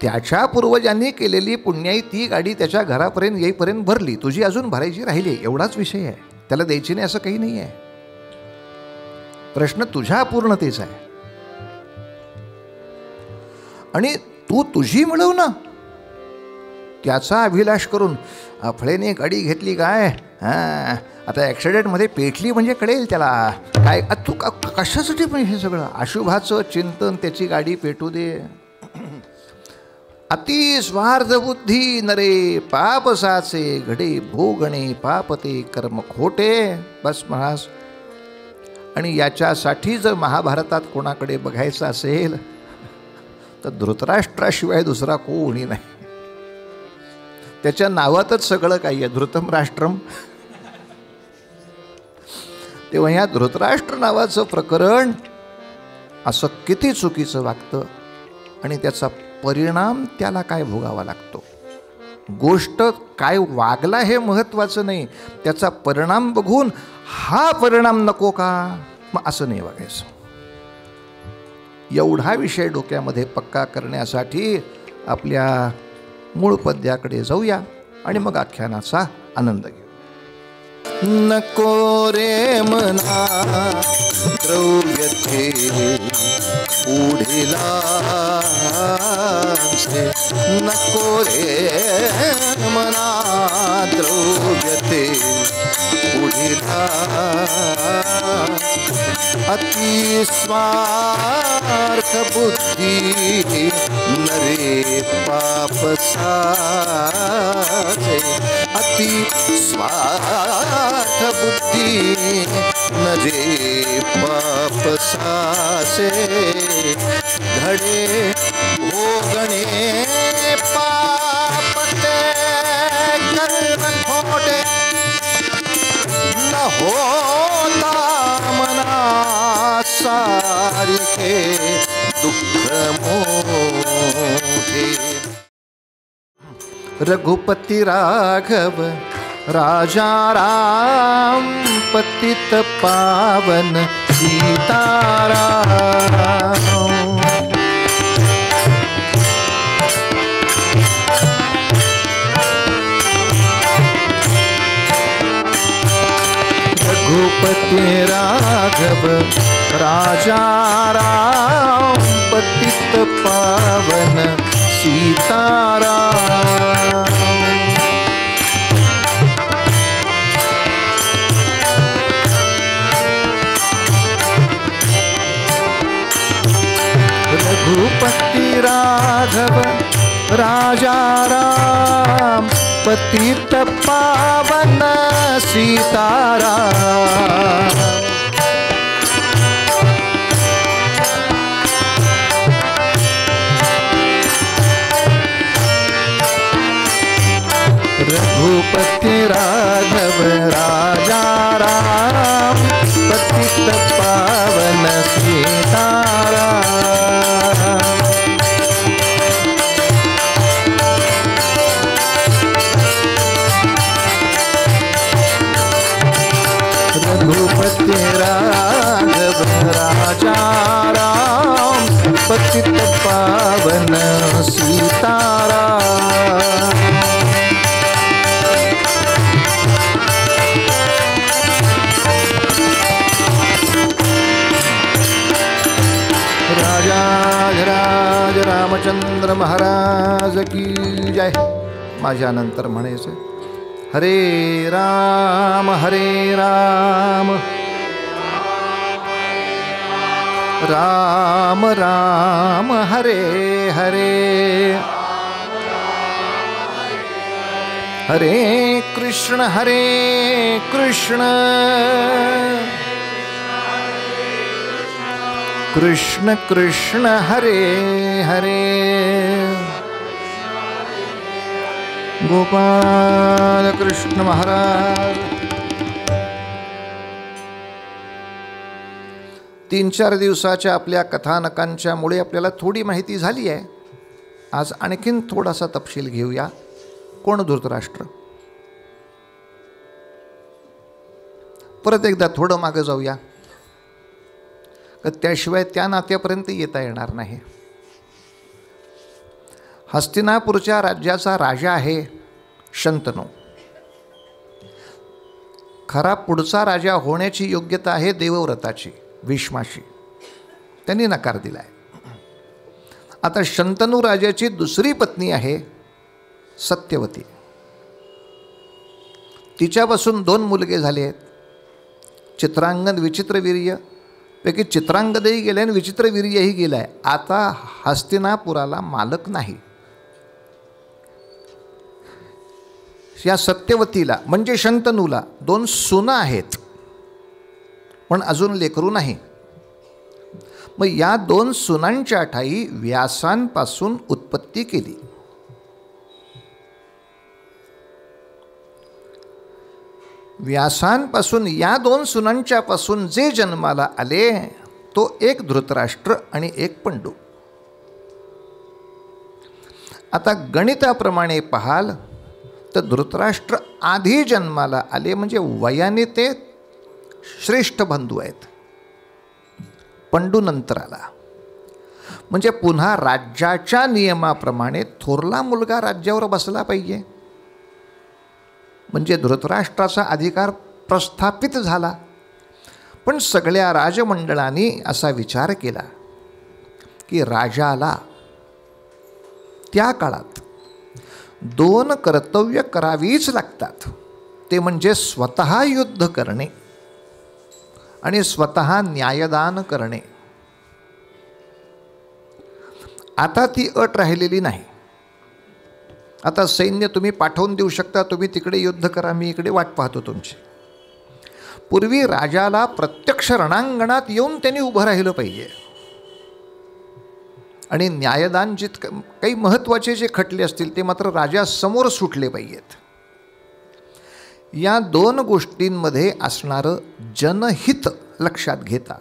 त्याच्या पूर्वजांनी केलेली पुण्याई ती गाडी त्याच्या घरापर्यंत येईपर्यंत भरली, तुझी अजून भरायची राहिली, एवढाच विषय आहे. त्याला द्यायची नाही असं काही नाही आहे. प्रश्न तुझ्या पूर्णतेचा आहे. आणि तू तुझी मिळव ना, त्याचा अभिलाष करून अफळेने गाडी घेतली काय, हां आता ॲक्सिडेंटमध्ये पेटली म्हणजे कळेल त्याला काय. तू कशासाठी पण हे सगळं अशुभाचं चिंतन, त्याची गाडी पेटू दे. अति स्वार्थ बुद्धी नरे पाप साचे, घडे भोगणे पापते कर्म खोटे. बस महाराज. आणि याच्यासाठी जर महाभारतात कोणाकडे बघायचं असेल तर धृतराष्ट्राशिवाय दुसरा कोणी नाही. त्याच्या नावातच सगळं काही आहे, धृतम राष्ट्रम. तेव्हा ह्या धृतराष्ट्र नावाचं प्रकरण असं किती चुकीचं वागतं आणि त्याचा परिणाम त्याला काय भोगावा लागतो. गोष्ट काय वागला हे महत्त्वाचं नाही, त्याचा परिणाम बघून हा परिणाम नको का, मग असं नाही वागायचं. एवढा विषय डोक्यामध्ये पक्का करण्यासाठी आपल्या मूळ पद्याकडे जाऊया आणि मग आख्यानाचा आनंद घेऊ. नको रे मना द्रव्यते पुढिलांचे, नको रे मना द्रव्यते पुढिला, अति स्वार्थ बुद्धि नरे पाप साचे, अति स्वार्थ बुद्धि नरे पाप साचे, घडे भोगणे पाप ते कर्म खोटे, न होता मना सारिखे दुःख मोठे। रघुपति राघव राजा राम पतित पावन सीताराम, रघुपति राघव राजा राम पतित पावन सीताराम, रघुपति राघव राजा राम पतित पावन सीताराम, रघुपति राघव राजा राम पतित पावन सीताराम, रघुपति राघव राजा राम पतित पावन सीताराम, राज रामचंद्र महाराज की जय। माझ्यानंतर म्हणायचं हरे राम राम राम हरे हरे, हरे कृष्ण कृष्ण कृष्ण हरे हरे, गोपाल कृष्ण महाराज। 3-4 दिवसाच्या आपल्या कथानकांच्या मुळे आपल्याला थोडी माहिती झाली आहे। आज आणखीन थोडासा तपशील घेऊया। कोण धृतराष्ट्र? परत एकदा थोडं मागे जाऊया, त्याशिवाय त्या नात्यापर्यंत येता येणार नाही। हस्तिनापूरच्या राज्याचा राजा आहे शंतनू। खरा पुढचा राजा होण्याची योग्यता आहे देवव्रताची, भीष्माशी। त्यांनी नकार दिलाय। आता शंतनू राजाची दुसरी पत्नी आहे सत्यवती। तिच्यापासून 2 मुलगे झाले आहेत, चित्रांगद विचित्रवीर्य। पैकी चित्रांगदही गेले आणि विचित्रवीर्यही गेलाय। आता हस्तिनापुराला मालक नाही। या सत्यवतीला म्हणजे शंतनूला 2 सुना आहेत, पण अजून लेकरू नाही। मग या 2 सुनांच्या ठाई व्यासांपासून उत्पत्ती केली। व्यासांपासून या 2 सुनांच्या पासून जे जन्माला आले तो एक धृतराष्ट्र आणि एक पंडू। आता गणिताप्रमाणे पाहाल तर धृतराष्ट्र आधी जन्माला आले, म्हणजे वयाने ते श्रेष्ठ बंधू आहेत। पंडू नंतर आला, म्हणजे पुन्हा राज्याच्या नियमाप्रमाणे थोरला मुलगा राज्यावर बसला पाहिजे। म्हणजे धृतराष्ट्राचा अधिकार प्रस्थापित झाला. पण सगळ्या राजमंडळांनी असा विचार केला की राजाला त्या काळात 2 कर्तव्य करावीच लागतात. ते म्हणजे स्वतः युद्ध करणे आणि स्वतः न्यायदान करणे. आता ती अट राहिलेली नाही. आता सैन्य तुम्ही पाठवून देऊ शकता, तुम्ही तिकडे युद्ध करा, मी इकडे वाट पाहतो तुमची. पूर्वी राजाला प्रत्यक्ष रणांगणात येऊन त्यांनी उभं राहिलं पाहिजे आणि न्यायदान जितकं काही महत्त्वाचे जे खटले असतील ते मात्र राजासमोर सुटले पाहिजेत. या 2 गोष्टींमध्ये असणारं जनहित लक्षात घेता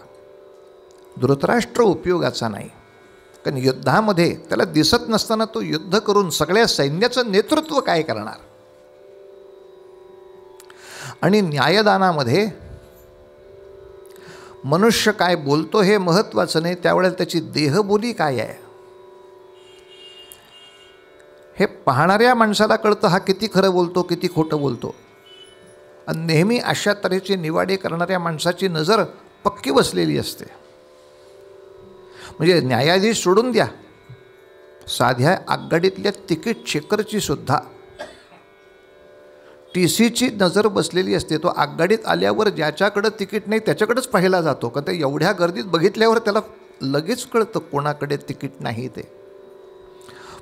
धृतराष्ट्र उपयोगाचा नाही. कारण युद्धामध्ये त्याला दिसत नसताना तो युद्ध करून सगळ्या सैन्याचं नेतृत्व काय करणार. आणि न्यायदानामध्ये मनुष्य काय बोलतो हे महत्त्वाचं नाही, त्यावेळेला त्याची देहबोली काय आहे हे पाहणाऱ्या माणसाला कळतं. हा किती खरं बोलतो, किती खोटं बोलतो. आणि नेहमी अशा तऱ्हेचे निवाडे करणाऱ्या माणसाची नजर पक्की बसलेली असते. म्हणजे न्यायाधीश सोडून द्या, साध्या आगगाडीतल्या तिकीट चेकरची सुद्धा TCची नजर बसलेली असते. तो आगगाडीत आल्यावर ज्याच्याकडं तिकीट नाही त्याच्याकडेच पाहिला जातो. का ते एवढ्या गर्दीत बघितल्यावर त्याला लगेच कळतं कोणाकडे तिकीट नाही ते.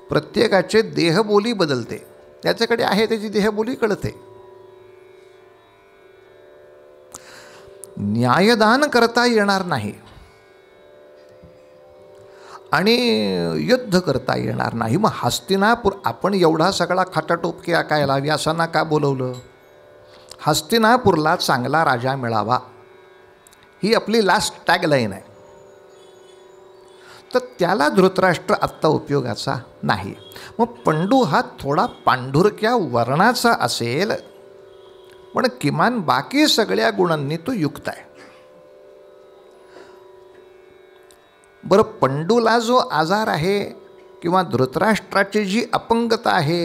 प्रत्येकाचे देहबोली बदलते. त्याच्याकडे आहे त्याची देहबोली कळते. न्यायदान करता येणार नाही आणि युद्ध करता येणार नाही. मग हस्तिनापूर, आपण एवढा सगळा खाटाटोपके ऐकायला व्यासांना का बोलवलं? हस्तिनापूरला चांगला राजा मिळावा ही आपली लास्ट टॅगलाईन आहे. तर त्याला धृतराष्ट्र आत्ता उपयोगाचा नाही. मग पंडू हा थोडा पांढुरक्या वर्णाचा असेल पण किमान बाकी सगळ्या गुणांनी तो युक्त आहे. बरं, पंडूला जो आजार आहे किंवा धृतराष्ट्राची जी अपंगता आहे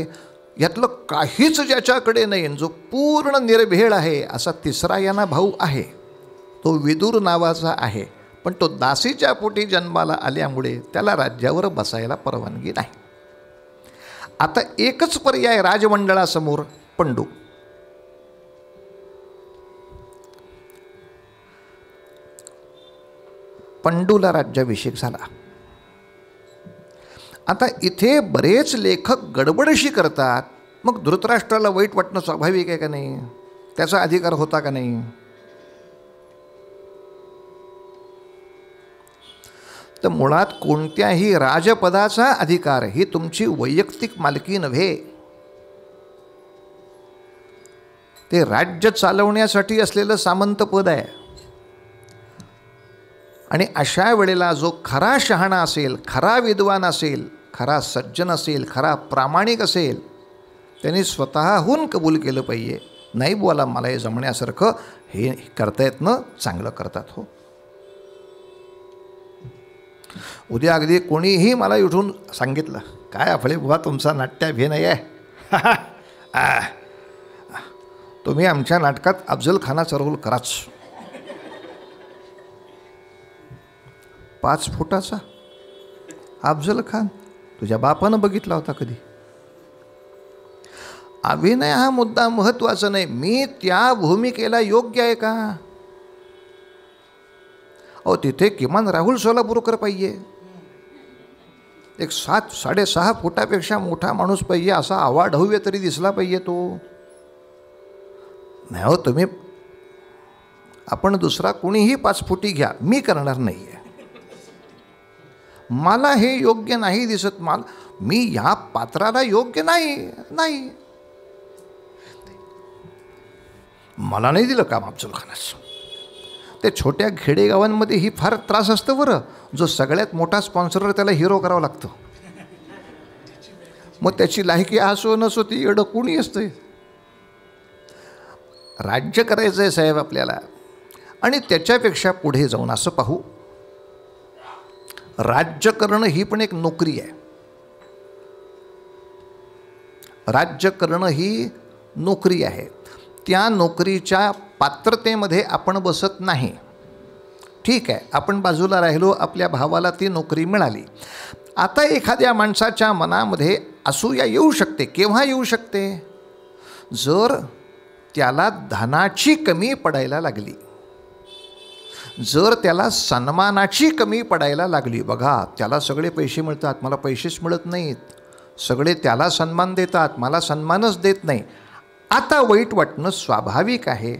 यातलं काहीच ज्याच्याकडे नाही, जो पूर्ण निर्भेळ आहे असा तिसरा यांना भाऊ आहे. तो विदुर नावाचा आहे, पण तो दासीच्या पोटी जन्माला आल्यामुळे त्याला राज्यावर बसायला परवानगी नाही. आता एकच पर्याय राजमंडळासमोर, पंडू. पंडूला राज्याभिषेक झाला. आता इथे बरेच लेखक गडबडशी करतात. मग धृतराष्ट्राला वाईट वाटणं स्वाभाविक आहे का नाही? त्याचा अधिकार होता का नाही? तर मुळात कोणत्याही राजपदाचा अधिकार ही तुमची वैयक्तिक मालकी नव्हे. ते राज्य चालवण्यासाठी असलेलं सामंत पद आहे. आणि अशा वेळेला जो खरा शहाणा असेल, खरा विद्वान असेल, खरा सज्जन असेल, खरा प्रामाणिक असेल, त्यांनी स्वतःहून कबूल केलं पाहिजे, नाही बोला मला हे जमण्यासारखं, हे करतायत ना, चांगलं करतात. हो, उद्या अगदी कोणीही मला उठून सांगितलं काय आपले बुवा तुमचा नाट्याभिनय नाही आहे, तुम्ही आमच्या नाटकात अफजल खानाचा रोल कराच. 5 फुटाचा अफजल खान तुझ्या बापानं बघितला होता कधी? अभिनय हा मुद्दा महत्त्वाचा नाही, मी त्या भूमिकेला योग्य आहे का? अहो, तिथे किमान राहुल सोलापूरकर पाहिजे, एक 7-6.5 फुटापेक्षा मोठा माणूस पाहिजे, असा आवाढव्य तरी दिसला पाहिजे तो. नाही हो, तुम्ही आपण दुसरा कोणीही 5 फुटी घ्या, मी करणार नाही आहे. मला हे योग्य नाही दिसत, मी ह्या पात्राला योग्य नाही. मला नाही दिलं काम अफजल खानाचं. ते छोट्या खेडेगावांमध्ये ही फार त्रास असतं बरं. जो सगळ्यात मोठा स्पॉन्सर त्याला हिरो करावं लागतं. मग त्याची लायकी असो नसो ती एवढं कुणी असतं. राज्य करायचं आहे साहेब आपल्याला. आणि त्याच्यापेक्षा पुढे जाऊन असं पाहू, राज्य करणं ही पण एक नोकरी आहे. राज्य करणं ही नोकरी आहे. त्या नोकरीच्या पात्रतेमध्ये आपण बसत नाही. ठीक आहे, आपण बाजूला राहिलो, आपल्या भावाला ती नोकरी मिळाली. आता एखाद्या माणसाच्या मनामध्ये असूया येऊ शकते. केव्हा येऊ शकते? जर त्याला धनाची कमी पडायला लागली, जर त्याला सन्मानाची कमी पडायला लागली. बघा, त्याला सगळे पैसे मिळतात, मला पैसेच मिळत नाहीत. सगळे त्याला सन्मान देतात, मला सन्मानच देत नाही. आता वाईट वाटणं स्वाभाविक आहे.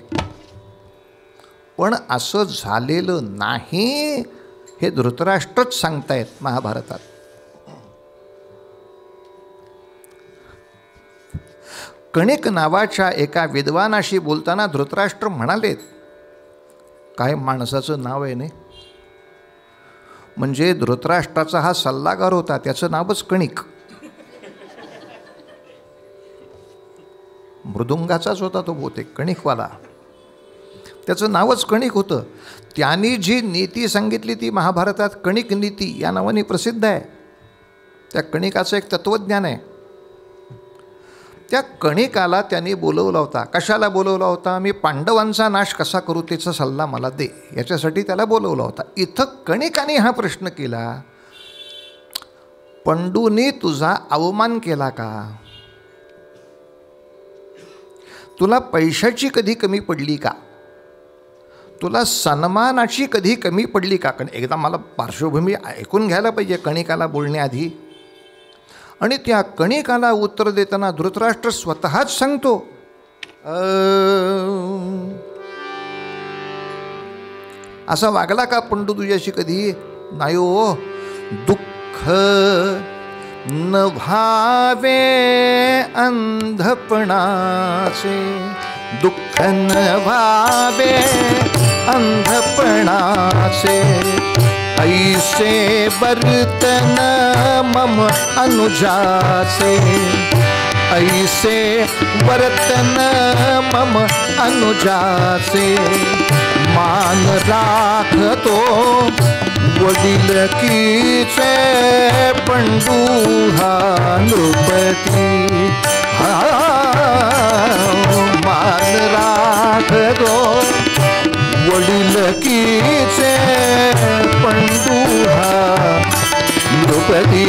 पण असं झालेलं नाही हे धृतराष्ट्रच सांगतायत महाभारतात. कणिक नावाच्या एका विद्वानाशी बोलताना धृतराष्ट्र म्हणालेत, काय माणसाचं नाव आहे नाही, म्हणजे धृतराष्ट्राचा हा सल्लागार होता, त्याचं नावच कणिक. मृदुंगाचाच होता तो बहुतेक, कणिकवाला. त्याचं नावच कणिक होतं. त्यांनी जी नीती सांगितली ती महाभारतात कणिक नीती या नावाने प्रसिद्ध आहे. त्या कणिकाचं एक तत्त्वज्ञान आहे. त्या कणिकाला त्यांनी बोलवला होता. कशाला बोलवला होता? मी पांडवांचा नाश कसा करू त्याचा सल्ला मला दे, याच्यासाठी त्याला बोलवला होता. इथं कणिकाने हा प्रश्न केला, पंडूने तुझा अवमान केला का? तुला पैशाची कधी कमी पडली का? तुला सन्मानाची कधी कमी पडली का? कारण एकदा मला पार्श्वभूमी ऐकून घ्यायला पाहिजे कणिकाला बोलण्याआधी. आणि त्या कणिकाला उत्तर देताना धृतराष्ट्र स्वतःच सांगतो, असा वागला का पंडू तुझ्याशी कधी? नाही हो. दुःख न भावे अंधपणाचे, दुःख न भावे अंधपणाचे, ऐसे वर्तन मम अनुजासे, ऐसे वर्तन मम अनुजासे, मान राखतो वडिलकीचे पंडू हा नृपती. मान राखतो वडिलकीचे पंडू हा नृपती.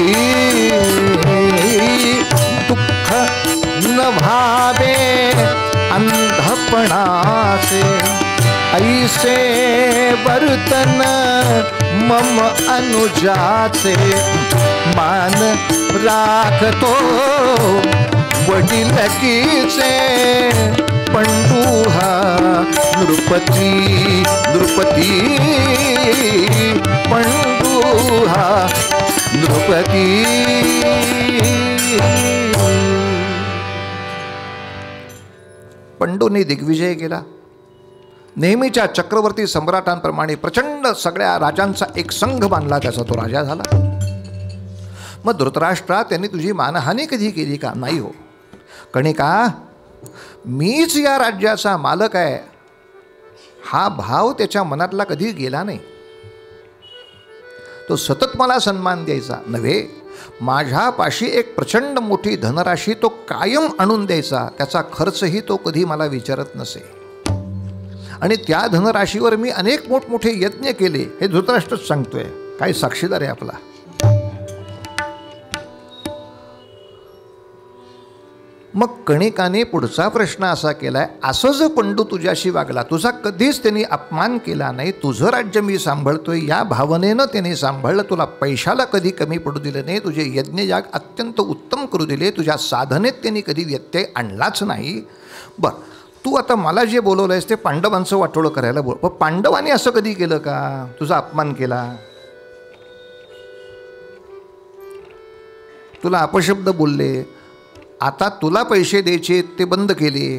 दुःख न भावे अंधपणाचे, ऐसे वर्तन मम अनुजाचे, मान राखतो वडिलकीचे पंडू हा नृपती. नृपती पंडू हा नृपती. पंडूंनी दिग्विजय केला. नेहमीच्या चक्रवर्ती सम्राटांप्रमाणे प्रचंड सगळ्या राजांचा एक संघ बांधला, त्याचा तो राजा झाला. मग धृतराष्ट्रा, त्यांनी तुझी मानहानी कधी केली का? नाही हो. कणिका, मीच या राज्याचा मालक आहे हा भाव त्याच्या मनातला कधी गेला नाही. तो सतत मला सन्मान द्यायचा नव्हे, माझ्यापाशी एक प्रचंड मोठी धनराशी तो कायम आणून द्यायचा. त्याचा खर्चही तो कधी मला विचारत नसे. आणि त्या धनराशीवर मी अनेक मोठमोठे यज्ञ केले, हे धृतराष्ट्रच सांगतोय. काय साक्षीदार आहे आपला. मग कणिकाने पुढचा प्रश्न असा केलाय, असं जर पंडू तुझ्याशी वागला, तुझा कधीच त्यांनी अपमान केला नाही, तुझं राज्य मी सांभाळतोय या भावनेनं त्यांनी सांभाळलं, तुला पैशाला कधी कमी पडू दिलं नाही, तुझे यज्ञयाग अत्यंत उत्तम करू दिले, तुझ्या साधनेत त्यांनी कधी व्यत्यय आणलाच नाही. बरं, तू आता मला जे बोलवलं आहेस ते पांडवांचं वाटोळं करायला बोल. पण पांडवांनी असं कधी केलं का? तुझा अपमान केला, तुला अपशब्द बोलले, आता तुला पैसे द्यायचे ते बंद केले.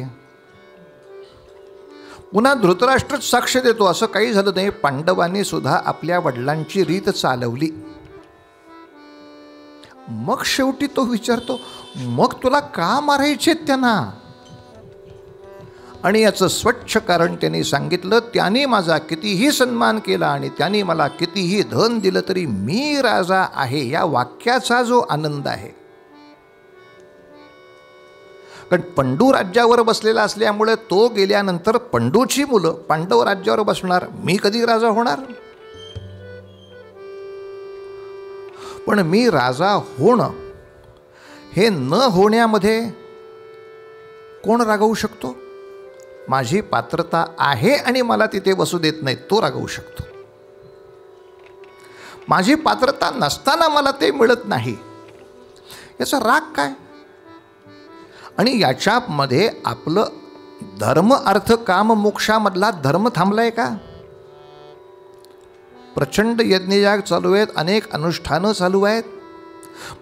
पुन्हा धृतराष्ट्रच साक्ष देतो, असं काही झालं नाही. पांडवांनी सुद्धा आपल्या वडिलांची रीत चालवली. मग शेवटी तो विचारतो, मग तुला का मारायचे त्यांना? आणि याचं स्वच्छ कारण त्यांनी सांगितलं, त्यांनी माझा कितीही सन्मान केला आणि त्यांनी मला कितीही धन दिलं तरी मी राजा आहे, या वाक्याचा जो आनंद आहे. कारण पंडू राज्यावर बसलेला असल्यामुळे तो गेल्यानंतर पंडूची मुलं पांडव राज्यावर बसणार, मी कधी राजा होणार? पण मी राजा होणं हे न होण्यामध्ये कोण रागवू शकतो? माझी पात्रता आहे आणि मला तिथे बसू देत नाही तो रागवू शकतो. माझी पात्रता नसताना मला ते मिळत नाही याचा राग काय? आणि याच्यामध्ये आपलं धर्म अर्थ काम मोक्षामधला धर्म थांबलाय का? प्रचंड यज्ञयाग चालू आहेत, अनेक अनुष्ठानं चालू आहेत.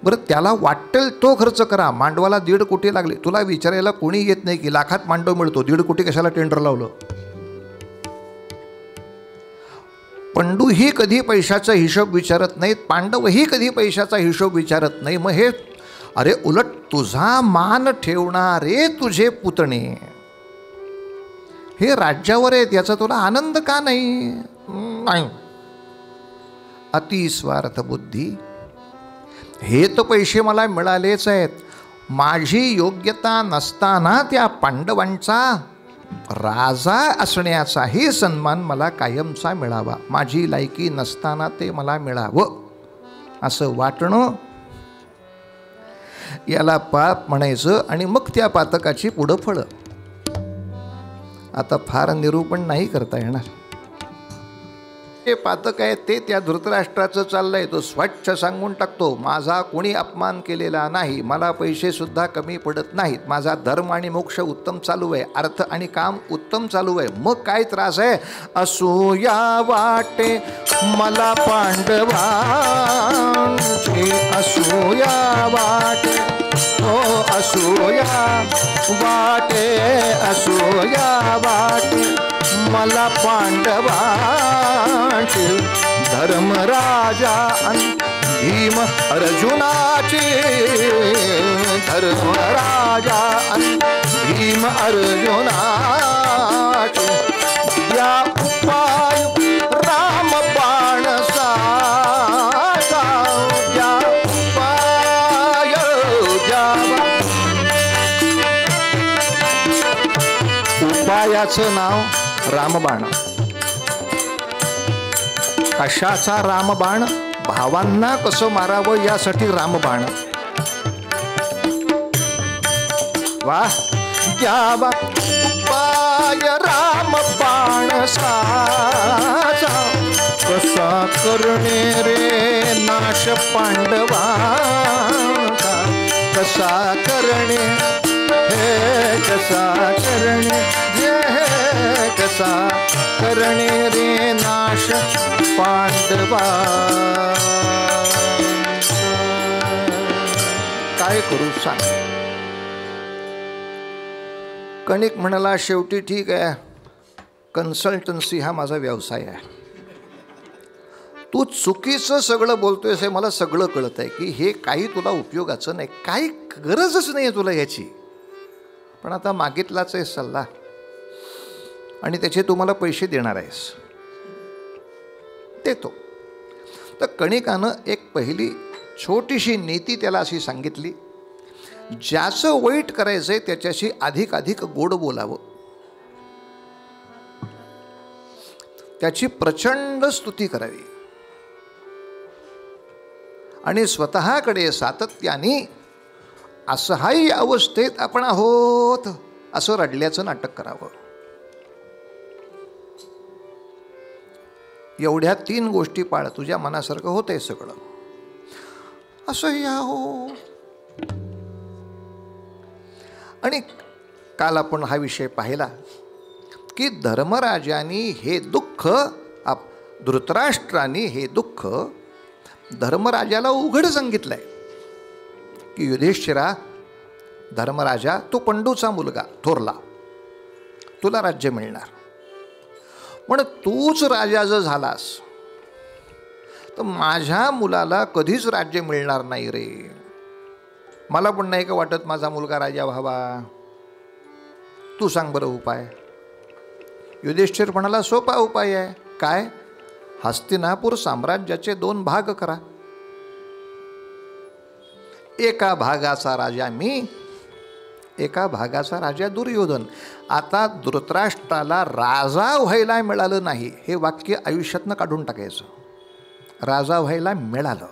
बरं, त्याला वाटेल तो खर्च करा. मांडवाला 1.5 कोटी लागले, तुला विचारायला कोणी येत नाही की लाखात मांडव मिळतो, 1.5 कोटी कशाला टेंडर लावलं? पंडूही कधी पैशाचा हिशोब विचारत नाहीत, पांडवही कधी पैशाचा हिशोब विचारत नाही. मग हे अरे उलट तुझा मान ठेवणारे तुझे पुतणे हे राज्यावर आहेत, याचा तुला आनंद का नाही? नाही, अतिस्वार्थ बुद्धी. हे तर पैसे मला मिळालेच आहेत, माझी योग्यता नसताना त्या पांडवांचा राजा असण्याचाही सन्मान मला कायमचा मिळावा, माझी लायकी नसताना ते मला मिळावं असं वाटणं, याला पाप म्हणायचं. आणि मग त्या पातकाची पुढं फळं. आता फार निरूपण नाही करता येणार. ते पातक आहे ते त्या धृतराष्ट्राचं चाललंय, तो स्वच्छ सांगून टाकतो, माझा कोणी अपमान केलेला नाही, मला पैसे सुद्धा कमी पडत नाहीत, माझा धर्म आणि मोक्ष उत्तम चालू आहे, अर्थ आणि काम उत्तम चालू आहे, मग काय त्रास आहे? असूया वाटे मला पांडवांचे, असूया वाटे, हो असूया वाटे, असूया वाटे मला पांडवांचे, धर्मराजा भीम अर्जुनाचे, धर्मराजा भीम अर्जुनाचे, या उपाय रामबाण साचा, या उपाय द्यावा. उपायाचं नाव रामबाण. कशाचा रामबाण? भावांना कसं मारावं यासाठी रामबाण. वाह, द्यावा उपाय रामबाण साचा, कसा करणे रे नाश पांडवांचा, कसा करणे हे, कसा करणे हे, कसा करणे रे नाश पांडवा. काय करू सांग? कणिक म्हणाला, शेवटी ठीक आहे, कन्सल्टन्सी हा माझा व्यवसाय आहे, तू चुकीचं सगळं बोलतोयस हे मला सगळं कळत आहे की हे काही तुला उपयोगाचं नाही, काही गरजच नाही आहे तुला याची, पण आता मागितलाच आहे सल्ला आणि त्याचे तुम्हाला पैसे देणार आहेस, देतो. तर कणिकानं एक पहिली छोटीशी नीती त्याला अशी सांगितली, ज्याचं वाईट करायचंय त्याच्याशी अधिक गोड बोलावं, त्याची प्रचंड स्तुती करावी आणि स्वतःकडे सातत्याने असहाय्य अवस्थेत आपण आहोत असं रडल्याचं नाटक करावं. एवढ्या 3 गोष्टी पाळ, तुझ्या मनासारखं होतंय सगळं. असह्य हो. आणि काल आपण हा विषय पाहिला की धर्मराजांनी हे दुःख, धृतराष्ट्रांनी हे दुःख धर्मराजाला उघड सांगितलंय की युधिष्ठिरा, धर्मराजा, तू पंडूचा मुलगा थोरला, तुला राज्य मिळणार, पण तूच राजा जर झालास तर माझ्या मुलाला कधीच राज्य मिळणार नाही रे. मला पण नाही का वाटत माझा मुलगा राजा व्हावा, तू सांग बरं उपाय. युधिष्ठिर म्हणाला, सोपा उपाय आहे. काय? हस्तिनापूर साम्राज्याचे 2 भाग करा, एका भागाचा राजा मी एका भागाचा राजा दुर्योधन. आता धृतराष्ट्राला राजा व्हायला मिळालं नाही, हे वाक्य आयुष्यातनं काढून टाकायचं. राजा व्हायला मिळालं.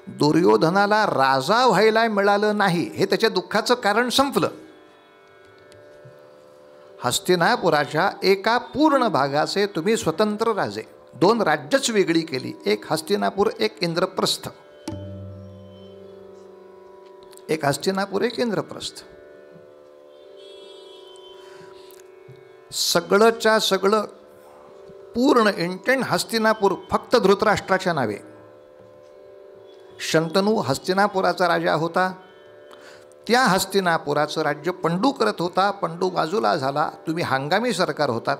दुर्योधनाला राजा व्हायला मिळालं नाही, हे त्याच्या दुःखाचं कारण संपलं. हस्तिनापुराच्या एका पूर्ण भागाचे तुम्ही स्वतंत्र राजे, 2 राज्यच वेगळी केली, एक हस्तिनापूर एक इंद्रप्रस्थ. एक हस्तिनापूर एक इंद्रप्रस्थ. सगळंच्या सगळं पूर्ण इंटेंट हस्तिनापूर फक्त धृतराष्ट्राच्या नावे. शंतनू हस्तिनापुराचा राजा होता. त्या हस्तिनापुराचं राज्य पंडू करत होता. पंडू बाजूला झाला. तुम्ही हंगामी सरकार होतात,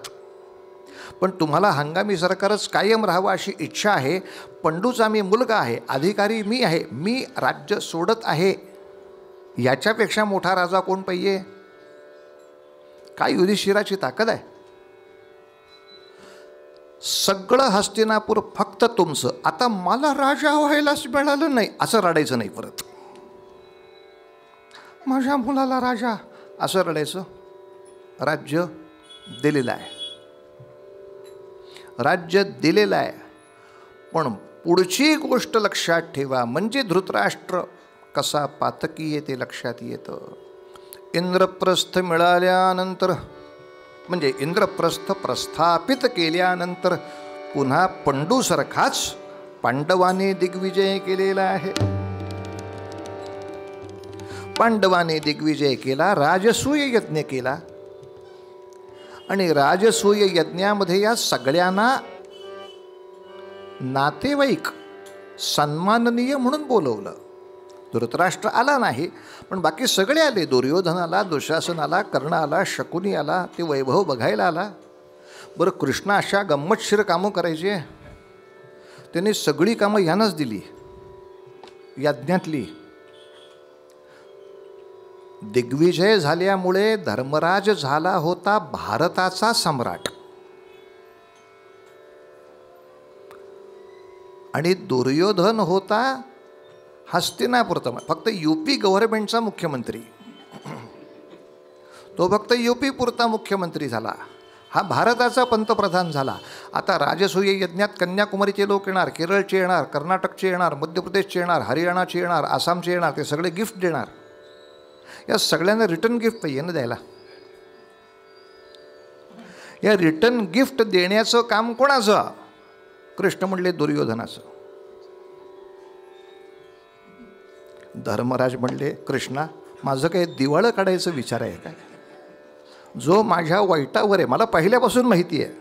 पण तुम्हाला हंगामी सरकारच कायम राहावं अशी इच्छा आहे. पंडूचा मी मुलगा आहे, अधिकारी मी आहे, मी राज्य सोडत आहे. याच्यापेक्षा मोठा राजा कोण पाहिजे? काय युधिष्ठिराची ताकद आहे? सगळं हस्तिनापूर फक्त तुमचं. आता मला राजा व्हायलाच मिळालं नाही असं रडायचं नाही परत. माझ्या मुलाला राजा असं रडायचं. राज्य दिलेलं आहे, राज्य दिलेलं आहे. पण पुढची गोष्ट लक्षात ठेवा, म्हणजे धृतराष्ट्र कसा पातकी येते लक्षात येतं. इंद्रप्रस्थ मिळाल्यानंतर, म्हणजे इंद्रप्रस्थ प्रस्थापित केल्यानंतर पुन्हा पंडूसारखाच पांडवाने दिग्विजय केलेला आहे. पांडवाने दिग्विजय केला, राजसूय यज्ञ केला, आणि राजसूय यज्ञामध्ये या सगळ्यांना नातेवाईक सन्माननीय म्हणून बोलवलं. धृतराष्ट्र आला नाही, पण बाकी सगळे आले. दुर्योधन आला, दुःशासन आला, कर्ण आला, शकुनी आला, ते वैभव बघायला आला. बरं, कृष्ण अशा गंमतशीर कामं करायचे, त्यांनी सगळी कामं ह्यानंच दिली यज्ञातली. दिग्विजय झाल्यामुळे धर्मराज झाला होता भारताचा सम्राट, आणि दुर्योधन होता हस्तिनापूरचा, फक्त यूपी गव्हर्नमेंटचा मुख्यमंत्री. तो फक्त यूपी पुरता मुख्यमंत्री झाला, हा भारताचा पंतप्रधान झाला. आता राजसूय यज्ञात कन्याकुमारीचे लोक येणार, केरळचे येणार, कर्नाटकचे येणार, मध्य प्रदेशचे येणार, हरियाणाचे येणार, आसामचे येणार, ते सगळे गिफ्ट देणार. या सगळ्यांना रिटर्न गिफ्ट पाहिजे ना द्यायला. या रिटर्न गिफ्ट देण्याचं काम कोणाचं? कृष्ण म्हणले दुर्योधनाचं. धर्मराज म्हणले, कृष्णा, माझं काही दिवाळं काढायचं विचार आहे काय? जो माझ्या वाईटावर आहे, मला पहिल्यापासून माहिती आहे,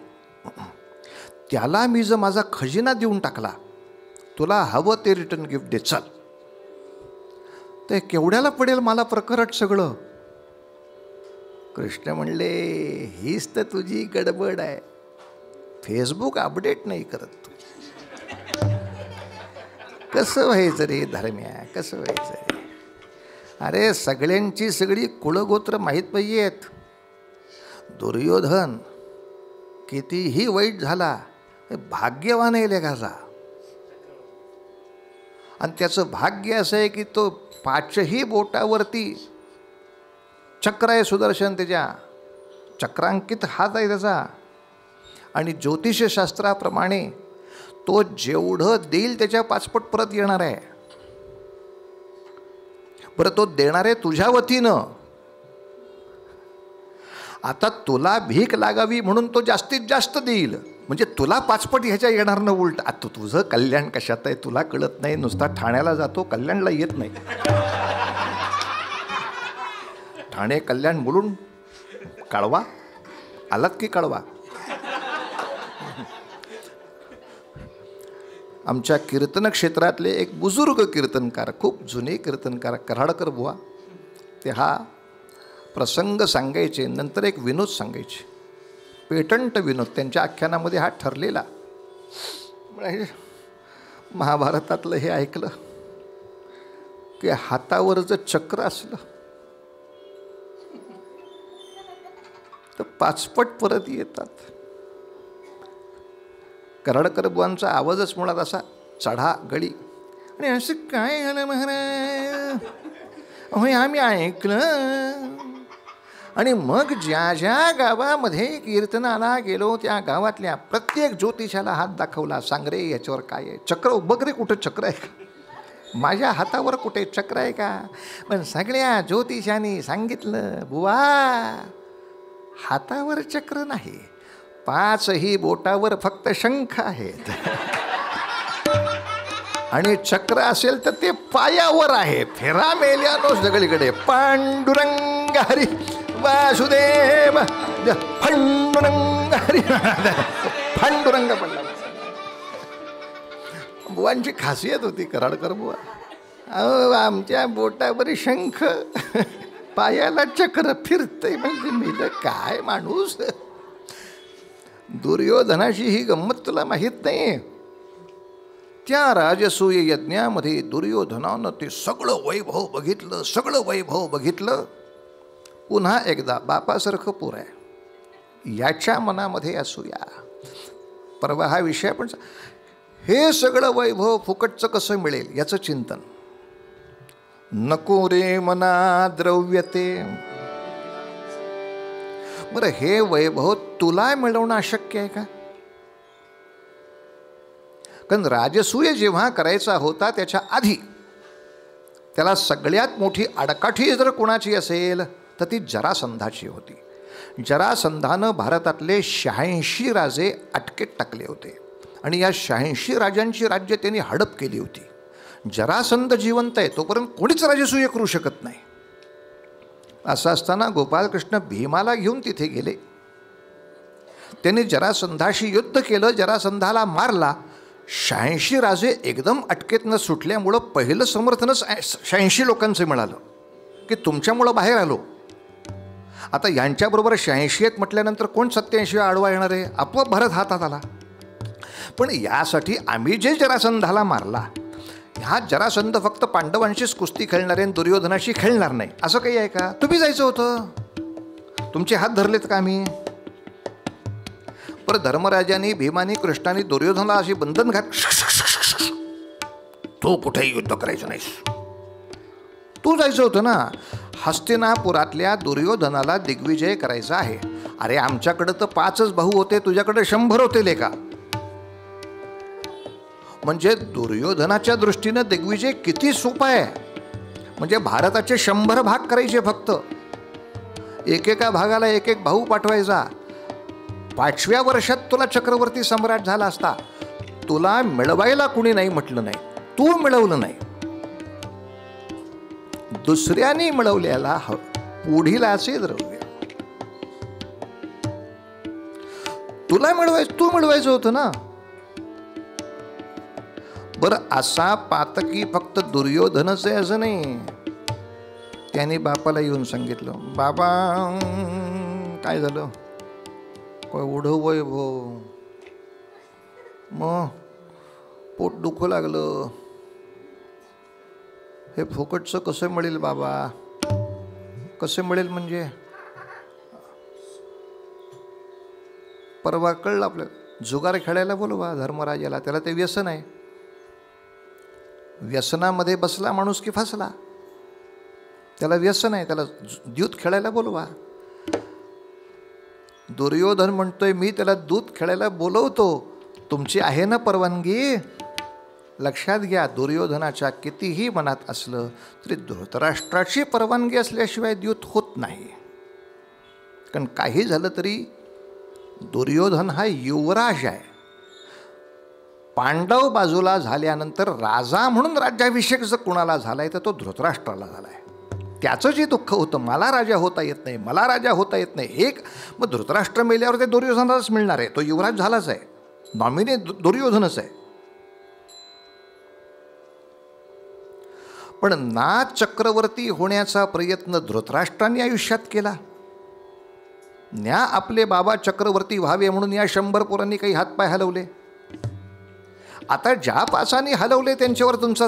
त्याला मी जर माझा खजिना देऊन टाकला, तुला हवं ते रिटर्न गिफ्ट दे, चल. ते केवढ्याला पडेल मला प्रकरट सगळं? कृष्ण म्हणले, हीच तर तुझी गडबड आहे, फेसबुक अपडेट नाही करत. कसं व्हायचं रे धर्म्या, कसं व्हायचं रे? अरे सगळ्यांची सगळी कुळगोत्र माहीत पाहिजेत. दुर्योधन कितीही वाईट झाला, भाग्यवान आहे लेखाचा, आणि त्याचं भाग्य असं आहे की तो 5ही बोटावरती चक्र आहे, सुदर्शन त्याच्या चक्रांकित हात आहे त्याचा, आणि ज्योतिषशास्त्राप्रमाणे तो जेवढं देईल त्याच्या 5 पट परत येणार आहे. बरं, तो देणार आहे तुझ्या वतीनं. आता तुला भीक लागावी म्हणून तो जास्तीत जास्त देईल, म्हणजे तुला 5 पट ह्याच्या येणार न उलट. आता तुझं कल्याण कशात आहे तुला कळत नाही, नुसता ठाण्याला जातो, कल्याणला येत नाही. ठाणे कल्याण बोलून कळवा आलात की कळवा. आमच्या कीर्तन क्षेत्रातले एक बुजुर्ग कीर्तनकार, खूप जुने कीर्तनकार, कराडकर बुवा, ते हा प्रसंग सांगायचे, नंतर एक विनोद सांगायचे, पेटंट विनोद. त्यांच्या आख्यानामध्ये हा ठरलेला. महाभारतातलं हे ऐकलं की हातावर जर चक्र असलं तर 5 पट परत येतात. कराडकर बुवांचा आवाजच मुळात असा चढा गडी, आणि असं काय झालं महाराज, होय आम्ही ऐकलं. आणि मग ज्या ज्या गावामध्ये कीर्तनाला गेलो त्या गावातल्या प्रत्येक ज्योतिषाला हात दाखवला. सांग रे याच्यावर काय आहे? चक्र बघ रे, कुठं चक्र आहे का? माझ्या हातावर कुठे चक्र आहे का? पण सगळ्या ज्योतिषांनी सांगितलं, बुवा हातावर चक्र नाही, 5ही बोटावर फक्त शंख आहेत. आणि चक्र असेल तर ते पायावर आहे. फेरा मेल्यानो सगळीकडे. पांडुरंग हरी वासुदेव पांडुरंग हरी. पांडुरंग पडला. बुवांची खासियत होती कराडकर बुवा. अहो आमच्या बोटावर शंख, पायाला चक्र फिरतंय. म्हणजे मी काय माणूस. दुर्योधनाची ही गंमत तुला माहीत नाही. त्या राजसूय यज्ञामध्ये दुर्योधनानं ते सगळं वैभव बघितलं, सगळं वैभव बघितलं. पुन्हा एकदा बापासारखं पोर आहे, याच्या मनामध्ये असूया. परवा हा विषय पण, हे सगळं वैभव फुकटचं कसं मिळेल याचं चिंतन. नको रे मना द्रव्यते. बरं हे वैभव तुला मिळवणं अशक्य आहे का? कारण राजसूय जेव्हा करायचा होता त्याच्या आधी त्याला सगळ्यात मोठी आडकाठी जर कोणाची असेल तर ती जरासंधाची होती. जरासंधानं भारतातले 86 राजे अटकेत टाकले होते आणि या 86 राजांची राज्य त्यांनी हडप केली होती. जरासंध जिवंत आहे तोपर्यंत कोणीच राजसूय करू शकत नाही. असं असताना गोपालकृष्ण भीमाला घेऊन तिथे गेले. त्यांनी जरासंधाशी युद्ध केलं, जरासंधाला मारला. 86 राजे एकदम अटकेत न सुटल्यामुळं पहिलं समर्थनच 86 लोकांचं मिळालं की तुमच्यामुळं बाहेर आलो. आता यांच्याबरोबर 86 आहेत म्हटल्यानंतर कोण 87 आडवा येणार आहे? आपोआप भारत हातात आला. पण यासाठी आम्ही जे जरासंधाला मारला, हा जरासंध फक्त पांडवांशीच कुस्ती खेळणार आहे, दुर्योधनाशी खेळणार नाही असं काही आहे का? तुम्ही जायचं होतं, तुमचे हात धरलेत का आम्ही? पर धर्मराजांनी, भीमानी, कृष्णाने दुर्योधनाला अशी बंधन घात, तू कुठेही युद्ध करायचं नाहीस, तू जायचं होतं ना. हस्तिनापुरातल्या दुर्योधनाला दिग्विजय करायचा आहे. अरे आमच्याकडे तर 5च भाऊ होते, तुझ्याकडे 100 होते लेका. म्हणजे दुर्योधनाच्या दृष्टीनं दिग्विजय किती सोपा आहे. म्हणजे भारताचे 100 भाग करायचे फक्त, एकेका भागाला एक एक भाऊ पाठवायचा. 5व्या वर्षात तुला चक्रवर्ती सम्राट झाला असता. तुला मिळवायला कुणी नाही म्हटलं नाही, तू मिळवलं नाही, दुसऱ्याने मिळवल्याला पुढील असे द्रव्य तुला तू मिळवायचं होतं ना. बरं असा पातकी फक्त दुर्योधनच आहे असं नाही. त्याने बापाला येऊन सांगितलं, बाबा काय झालं? काय उढव वैभव, मग पोट दुखू लागलं, हे फुकटचं कसं मिळेल बाबा? कसं मिळेल म्हणजे? परवा कळलं आपल्याला, जुगार खेळायला बोलवा धर्मराजाला, त्याला ते व्यसन आहे. व्यसनामध्ये बसला माणूस की फसला, त्याला व्यसन आहे, त्याला द्यूत खेळायला बोलवा. दुर्योधन म्हणतोय मी त्याला दूत खेळायला बोलवतो, तुमची आहे ना परवानगी? लक्षात घ्या, दुर्योधनाच्या कितीही मनात असलं तरी धृतराष्ट्राची परवानगी असल्याशिवाय द्यूत होत नाही. कारण काही झालं तरी दुर्योधन हा युवराज आहे. पांडव बाजूला झाल्यानंतर राजा म्हणून राज्याभिषेक जर कुणाला झालाय तर तो धृतराष्ट्राला झालाय. त्याचं जे दुःख होतं, मला राजा होता येत नाही, मला राजा होता येत नाही, एक मग धृतराष्ट्र मेल्यावर ते दुर्योधनालाच मिळणार आहे. तो युवराज झालाच आहे, नॉमिनी दुर्योधनच आहे. पण ना चक्रवर्ती होण्याचा प्रयत्न धृतराष्ट्रांनी आयुष्यात केला, न्या आपले बाबा चक्रवर्ती व्हावे म्हणून या 100 पोरांनी काही हातपाय हलवले. आता ज्या पासाने हलवले त्यांच्यावर तुमचा,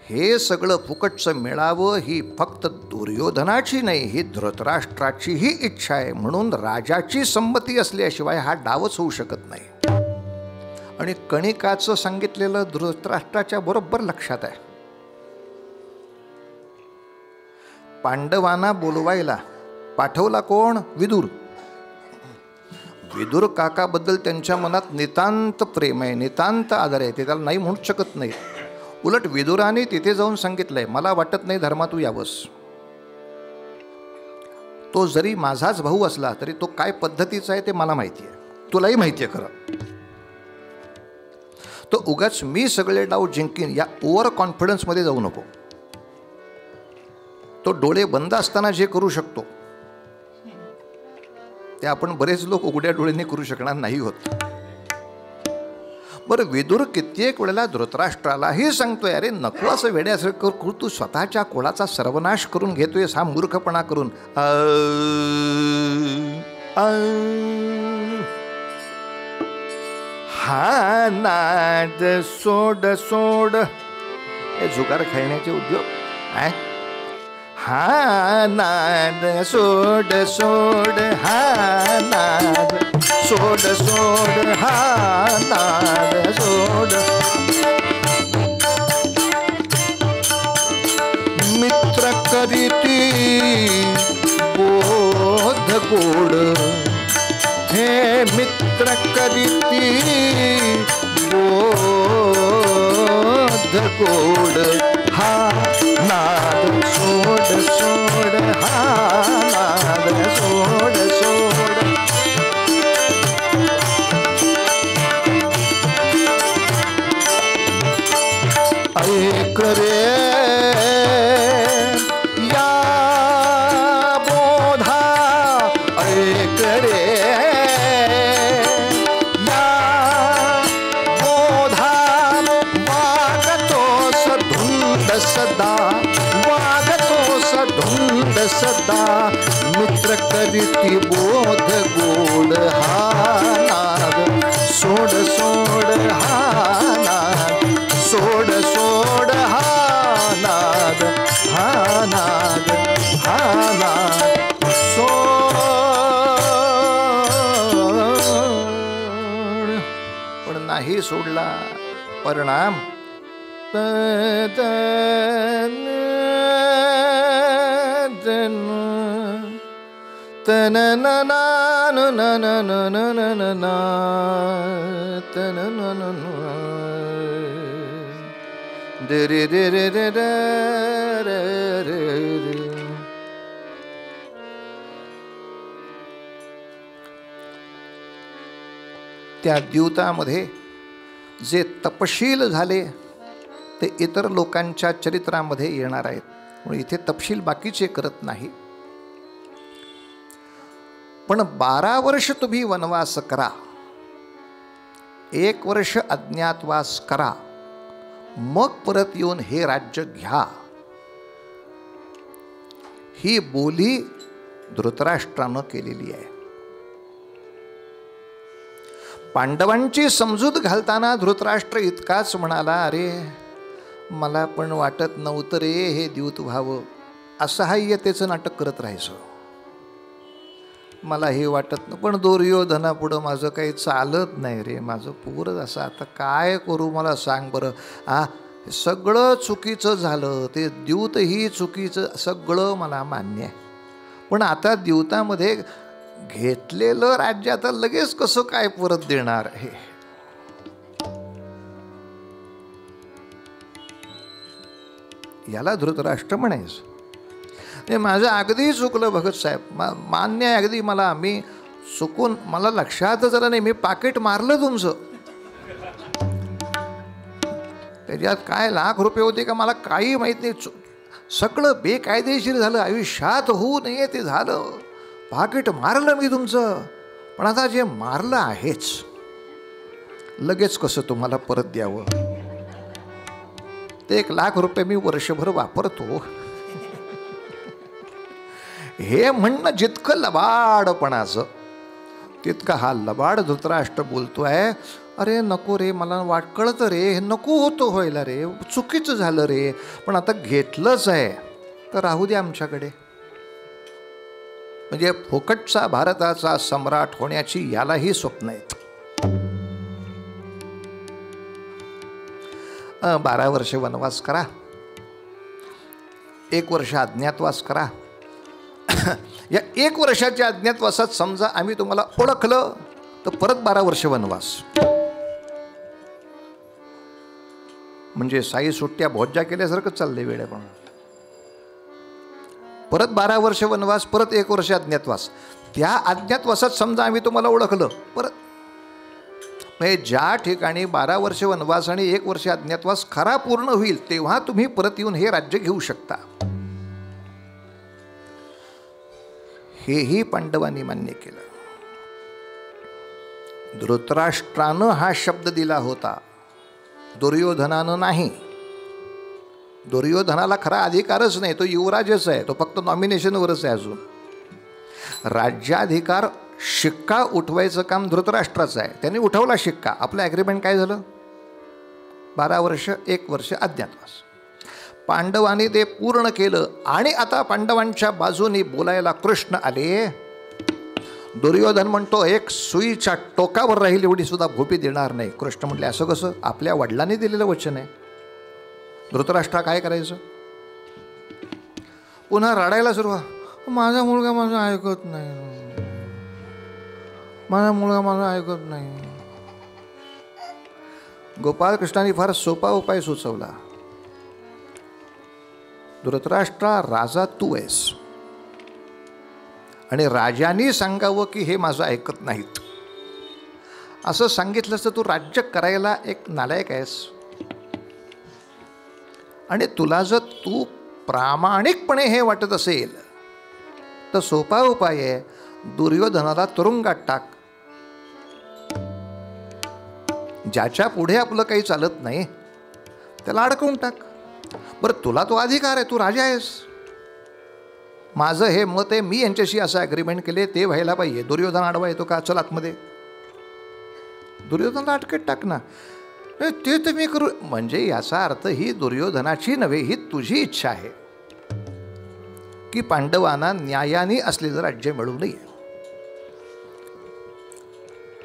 हे सगळं फुकटचं मिळावं ही फक्त दुर्योधनाची नाही, ही धृतराष्ट्राचीही इच्छा आहे. म्हणून राजाची संमती असल्याशिवाय हा डावच होऊ शकत नाही. आणि कणिकाचं सांगितलेलं धृतराष्ट्राच्या बरोबर लक्षात आहे. पांडवांना बोलवायला पाठवला कोण? विदुर. विदुर काकाबद्दल त्यांच्या मनात नितांत प्रेम आहे, नितांत आदर आहे, ते त्याला नाही म्हणू शकत नाही. उलट विदुराने तिथे जाऊन सांगितलंय, मला वाटत नाही धर्मा तू यावंस. तो जरी माझाच भाऊ असला तरी तो काय पद्धतीचा आहे ते मला माहिती आहे, तुलाही माहिती आहे खरं. तो उगाच मी सगळे डाव जिंकीन या ओव्हर कॉन्फिडन्समध्ये जाऊ नको. तो डोळे बंद असताना जे करू शकतो ते आपण बरेच लोक उघड्या डोळ्यांनी करू शकणार नाही होत. बरं, विदुर कित्येक वेळेला धृतराष्ट्रालाही सांगतोय, अरे नको असं वेड्यासारखं करू, तू स्वतःच्या कुळाचा सर्वनाश करून घेतोयस हा मूर्खपणा करून. हा नाद सोड सोड, हे जुगार खेळण्याचे उद्योग. हा नाद सोड सोड, हा नाद सोड सोड, हा नाद सोड. मित्र करीती बोध गोड, हे मित्र करीती बोध गोड, हा नाद सोड सोड, हा नाद सोड सोड. ऐक रे या बोधा, ऐक रे या बोधा, वागतोस धुंद सदा, वागतोस धुंद सदा. मित्र करीती बोध गोड, हा नाद सोड सोड, हा नाद सोड सोड, हा नाद, हा नाद, हा नाद सोड. पण नाही सोडला, परिणाम तन न न न न न न तन न न रे रे रे रे रे रे रे. त्या द्यूतामध्ये जे तपशील झाले ते इतर लोकांच्या चरित्रामध्ये येणार आहेत, म्हणून इथे तपशील बाकीचे करत नाही. पण 12 वर्ष तुम्ही वनवास करा, 1 वर्ष अज्ञातवास करा, मग परत येऊन हे राज्य घ्या. ही बोली धृतराष्ट्रानं केलेली आहे. पांडवांची समजूत घालताना धृतराष्ट्र इतकाच म्हणाला, अरे मला पण वाटत नव्हतं रे हे द्यूत व्हावं. असहाय्यतेचं नाटक करत राहायचं, मला हे वाटत नाही. पण दुर्योधनापुढं माझं काही चालत नाही रे, माझं पूरच असं, आता काय करू मला सांग बरं. सगळं चुकीचं झालं, ते द्यूतही चुकीचं, सगळं मला मान्य आहे. पण आता द्यूतामध्ये घेतलेलं राज्य आता लगेच कसं काय परत देणार हे. याला धृतराष्ट्र म्हणायचं. ते माझं अगदी चुकलं भगत साहेब, मान्य आहे अगदी, मला मी चुकून, मला लक्षातच आलं नाही, मी पाकिट मारलं तुमचं. त्याच्यात काय लाख रुपये होते का मला काही माहीत नाही. सगळं बेकायदेशीर झालं, आयुष्यात होऊ नये ते झालं. पाकिट मारलं मी तुमचं, पण आता जे मारलं आहेच, लगेच कसं तुम्हाला परत द्यावं. ते 1 लाख रुपये मी वर्षभर वापरतो. हे म्हणणं जितकं लबाडपणाचं तितकं हा लबाड धृतराष्ट्र बोलतोय, अरे नको रे, मला कळतं रे, हे नको होतं व्हायला रे, चुकीचं झालं रे, पण आता घेतलंच आहे तर राहू दे आमच्याकडे. म्हणजे फुकटचा भारताचा सम्राट होण्याची यालाही स्वप्न आहेत. 12 वर्ष वनवास करा, 1 वर्ष अज्ञातवास करा. या 1 वर्षाच्या अज्ञातवासात समजा आम्ही तुम्हाला ओळखलं तर परत 12 वर्ष वनवास. म्हणजे साई सुट्ट्या भोज्या केल्यासारखं चाललंय वेळेपण. परत 12 वर्ष वनवास, परत 1 वर्ष अज्ञातवास. त्या अज्ञातवासात समजा आम्ही तुम्हाला ओळखलं परत, म्हणजे ज्या ठिकाणी 12 वर्ष वनवास आणि 1 वर्ष अज्ञातवास खरा पूर्ण होईल तेव्हा तुम्ही परत येऊन हे राज्य घेऊ शकता. हेही पांडवांनी मान्य केलं. धृतराष्ट्रानं हा शब्द दिला होता, दुर्योधनानं नाही. दुर्योधनाला खरा अधिकारच नाही, तो युवराजच आहे, तो फक्त नॉमिनेशनवरच आहे. अजून राज्याधिकार शिक्का उठवायचं काम धृतराष्ट्राचं आहे. त्यांनी उठवला शिक्का. आपलं ॲग्रीमेंट काय झालं? 12 वर्ष 1 वर्ष अज्ञातवास. पांडवांनी ते पूर्ण केलं आणि आता पांडवांच्या बाजूने बोलायला कृष्ण आले. दुर्योधन म्हणतो एक सुईच्या टोकावर राहील एवढी सुद्धा भूपी देणार नाही. कृष्ण म्हटले असं कसं? आपल्या वडिलांनी दिलेलं वचन आहे. धृतराष्ट्र काय करायचं? पुन्हा रडायला सुरुवात. माझा मुलगा माझं ऐकत नाही, माझा मुलगा माझं ऐकत नाही. गोपाळकृष्णांनी फार सोपा उपाय सुचवला. धृतराष्ट्रा, राजा तू आहेस आणि राजांनी सांगावं की हे माझं ऐकत नाहीत असं सांगितलंस तर तू राज्य करायला एक नालायक आहेस. आणि तुला जर तू प्रामाणिकपणे हे वाटत असेल तर सोपा उपाय आहे, दुर्योधनाला तुरुंगात टाक. ज्याच्या पुढे आपलं काही चालत नाही त्याला अडकवून टाक. बरं, तुला तो अधिकार आहे, तू राजा आहेस. माझं हे मत आहे, मी यांच्याशी असं ॲग्रीमेंट केले, ते व्हायला पाहिजे. दुर्योधन आडवा येतो का? चल आतमध्ये. दुर्योधनाला अटकेत टाक ना. ते तर मी करू. म्हणजे याचा अर्थ ही दुर्योधनाची नव्हे, ही तुझी इच्छा आहे की पांडवांना न्यायाने असलेलं राज्य मिळू नये.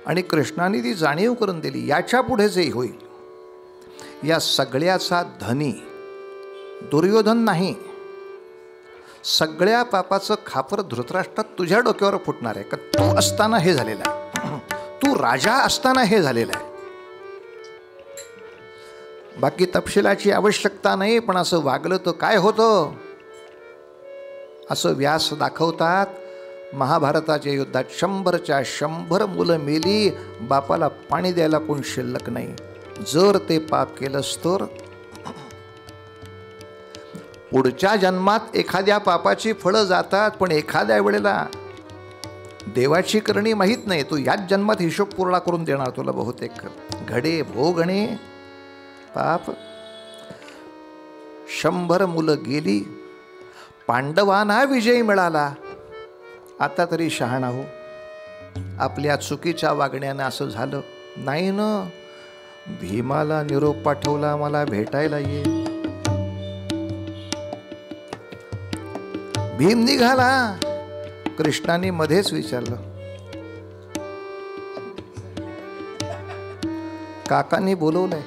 आणि कृष्णाने ती जाणीव करून दिली. याच्या पुढे जे होईल या सगळ्याचा धनी दुर्योधन नाही. सगळ्या पापाचं खापर धृतराष्ट्रात तुझ्या डोक्यावर फुटणार आहे. का तू असताना हे झालेलं आहे, तू राजा असताना हे झालेलं आहे. बाकी तपशिलाची आवश्यकता नाही, पण असं वागलं तर काय होतं असं व्यास दाखवतात. महाभारताच्या युद्धात 100च्या 100 मुलं मेली, बापाला पाणी द्यायला कोण शिल्लक नाही. जर ते पाप केलंस तर पुढच्या जन्मात एखाद्या पापाची फळं जातात, पण एखाद्या वेळेला देवाची करणी माहीत नाही. तू याच जन्मात हिशोब पूर्ण करून देणार तुला बहुतेक. घडे भोगणे पाप. 100 मुलं गेली, पांडवांना विजय मिळाला. आता तरी शहाणा हो. आपल्या चुकीच्या वागण्यानं असं झालं नाही ना. भीमाला निरोप पाठवला, मला भेटायला ये. भीम निघाला. कृष्णाने मध्येच विचारलं, काकांनी बोलवलंय.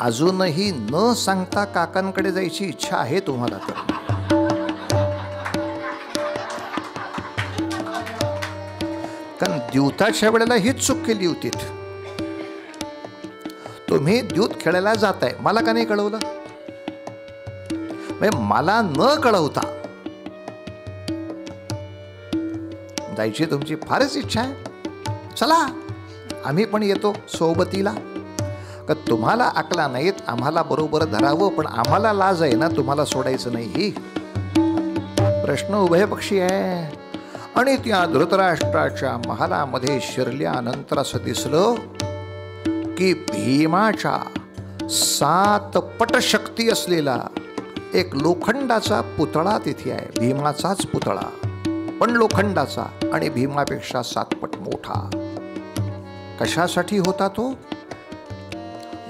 अजूनही न सांगता काकांकडे जायची इच्छा आहे तुम्हाला तर? कारण द्यूताच्या वेळेला हीच चूक केली होती. तुम्ही द्यूत खेळायला जाताय, मला का नाही कळवलं? मला न कळवता जायची तुमची फारच इच्छा आहे. चला आम्ही पण येतो सोबतीला. का तुम्हाला अकला नाहीत, आम्हाला बरोबर धरावं, पण आम्हाला लाज आहे ना तुम्हाला सोडायचं नाही. ही प्रश्न उभयपक्षी आहे. आणि त्या धृतराष्ट्राच्या महालामध्ये शिरल्यानंतर असं दिसलं की भीमाच्या 7 पट शक्ती असलेला एक लोखंडाचा पुतळा तिथे आहे. भीमाचाच पुतळा, पण लोखंडाचा, आणि भीमापेक्षा 7 पट मोठा. कशासाठी होता तो?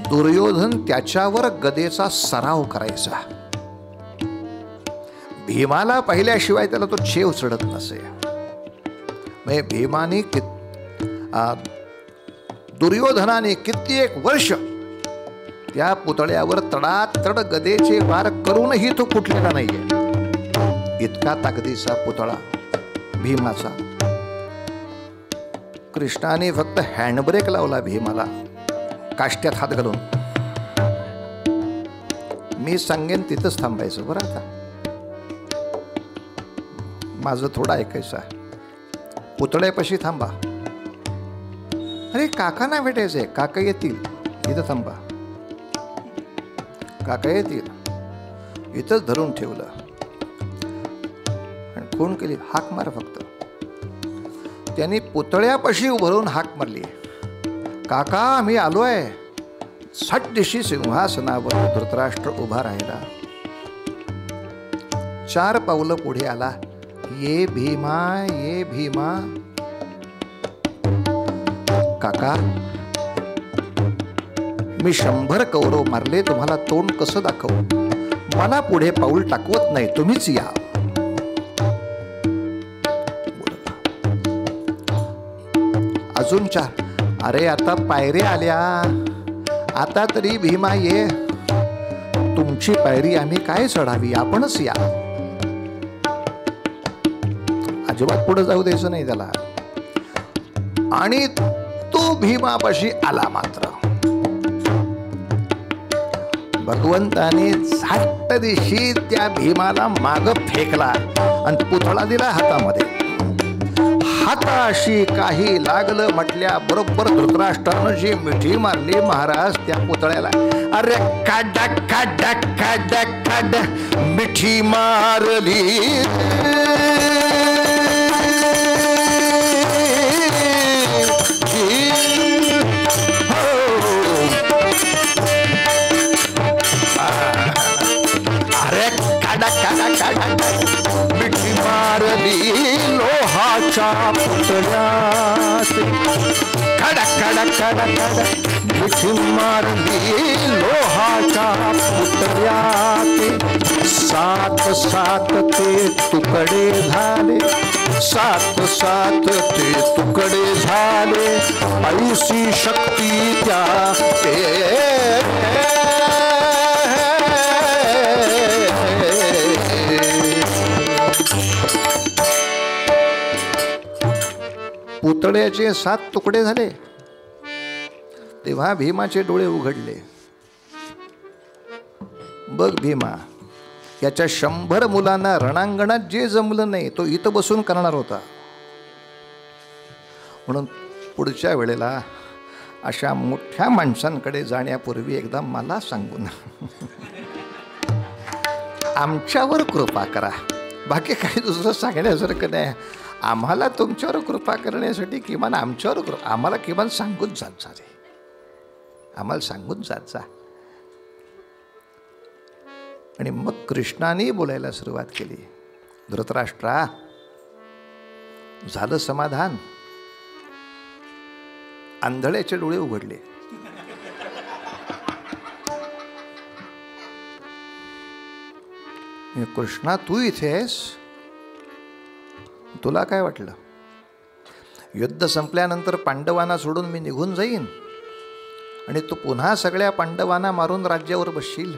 दुर्योधन त्याच्यावर गदेचा सराव करायचा. भीमाला पाहिल्याशिवाय त्याला तो छेव चढत नसे. म्हणजे भीमाने दुर्योधनाने कित्येक वर्ष त्या पुतळ्यावर तडातड गदेचे वार करूनही तो फुटलेला नाहीये. इतका ताकदीचा पुतळा भीमाचा. कृष्णाने फक्त हँडब्रेक लावला भीमाला काष्ट्यात हात घालून. मी सांगेन तिथंच थांबायचं बरं. आता माझं थोडं ऐकायचं आहे. पुतळ्यापाशी थांबा. अरे काकांना भेटायचंय. काका येतील. इथं थांबा. काका येतील. इथंच धरून ठेवलं. आणि फोन केली. हाक मार फक्त. त्यांनी पुतळ्यापाशी उभारून हाक मारली. काका मी आलोय. सटदिशी सिंहासनावर धृतराष्ट्र उभा राहिला. 4 पावलं पुढे आला. ये भीमा, ये भीमा. काका मी 100 कौरव मारले. तुम्हाला तोंड कसं दाखवू. मला पुढे पाऊल टाकवत नाही. तुम्हीच या. अजून 4. अरे आता पायऱ्या आल्या. आता तरी भीमा ये. तुमची पायरी आम्ही काय चढावी. आपणच या. अजिबात पुढे जाऊ द्यायचं नाही त्याला. आणि तो भीमापाशी आला. मात्र भगवंताने झाट दिशी त्या भीमाला माग फेकला आणि पुतळा दिला हातामध्ये. हाताशी काही लागलं म्हटल्या बरोबर धृतराष्ट्रानं जी मिठी मारली महाराज त्या पुतळ्याला. अरे काढा काढा काढा काढा मिठी मारली. अरे काढा काढा काढा मिठी मारली लोहाच्या पुतळ्यात. काढा काढा काढा काढा मिठी मारली लोहाच्या पुतळ्यात. 7 ते तुकडे झाले. 7 ते तुकडे झाले. ऐशी शक्ती त्या पुतळ्याचे 7 तुकडे झाले. तेव्हा भीमाचे डोळे उघडले. बघ भीमा, याच्या 100 मुलांना रणांगणात जे जमलं नाही तो इथं बसून करणार होता. म्हणून पुढच्या वेळेला अशा मोठ्या माणसांकडे जाण्यापूर्वी एकदा मला सांगून आमच्यावर कृपा करा. बाकी काही दुसरं सांगण्यासारखं नाही. आम्हाला तुमच्यावर कृपा करण्यासाठी किमान आमच्यावर आम्हाला किमान सांगून जात जा रे. आम्हाला सांगून जात जा. आणि मग कृष्णाने बोलायला सुरुवात केली. धृतराष्ट्रा झालं समाधान. आंधळ्याचे डोळे उघडले. कृष्णा तू इथे आहेस. तुला काय वाटलं युद्ध संपल्यानंतर पांडवांना सोडून मी निघून जाईन आणि तू पुन्हा सगळ्या पांडवांना मारून राज्यावर बसशील.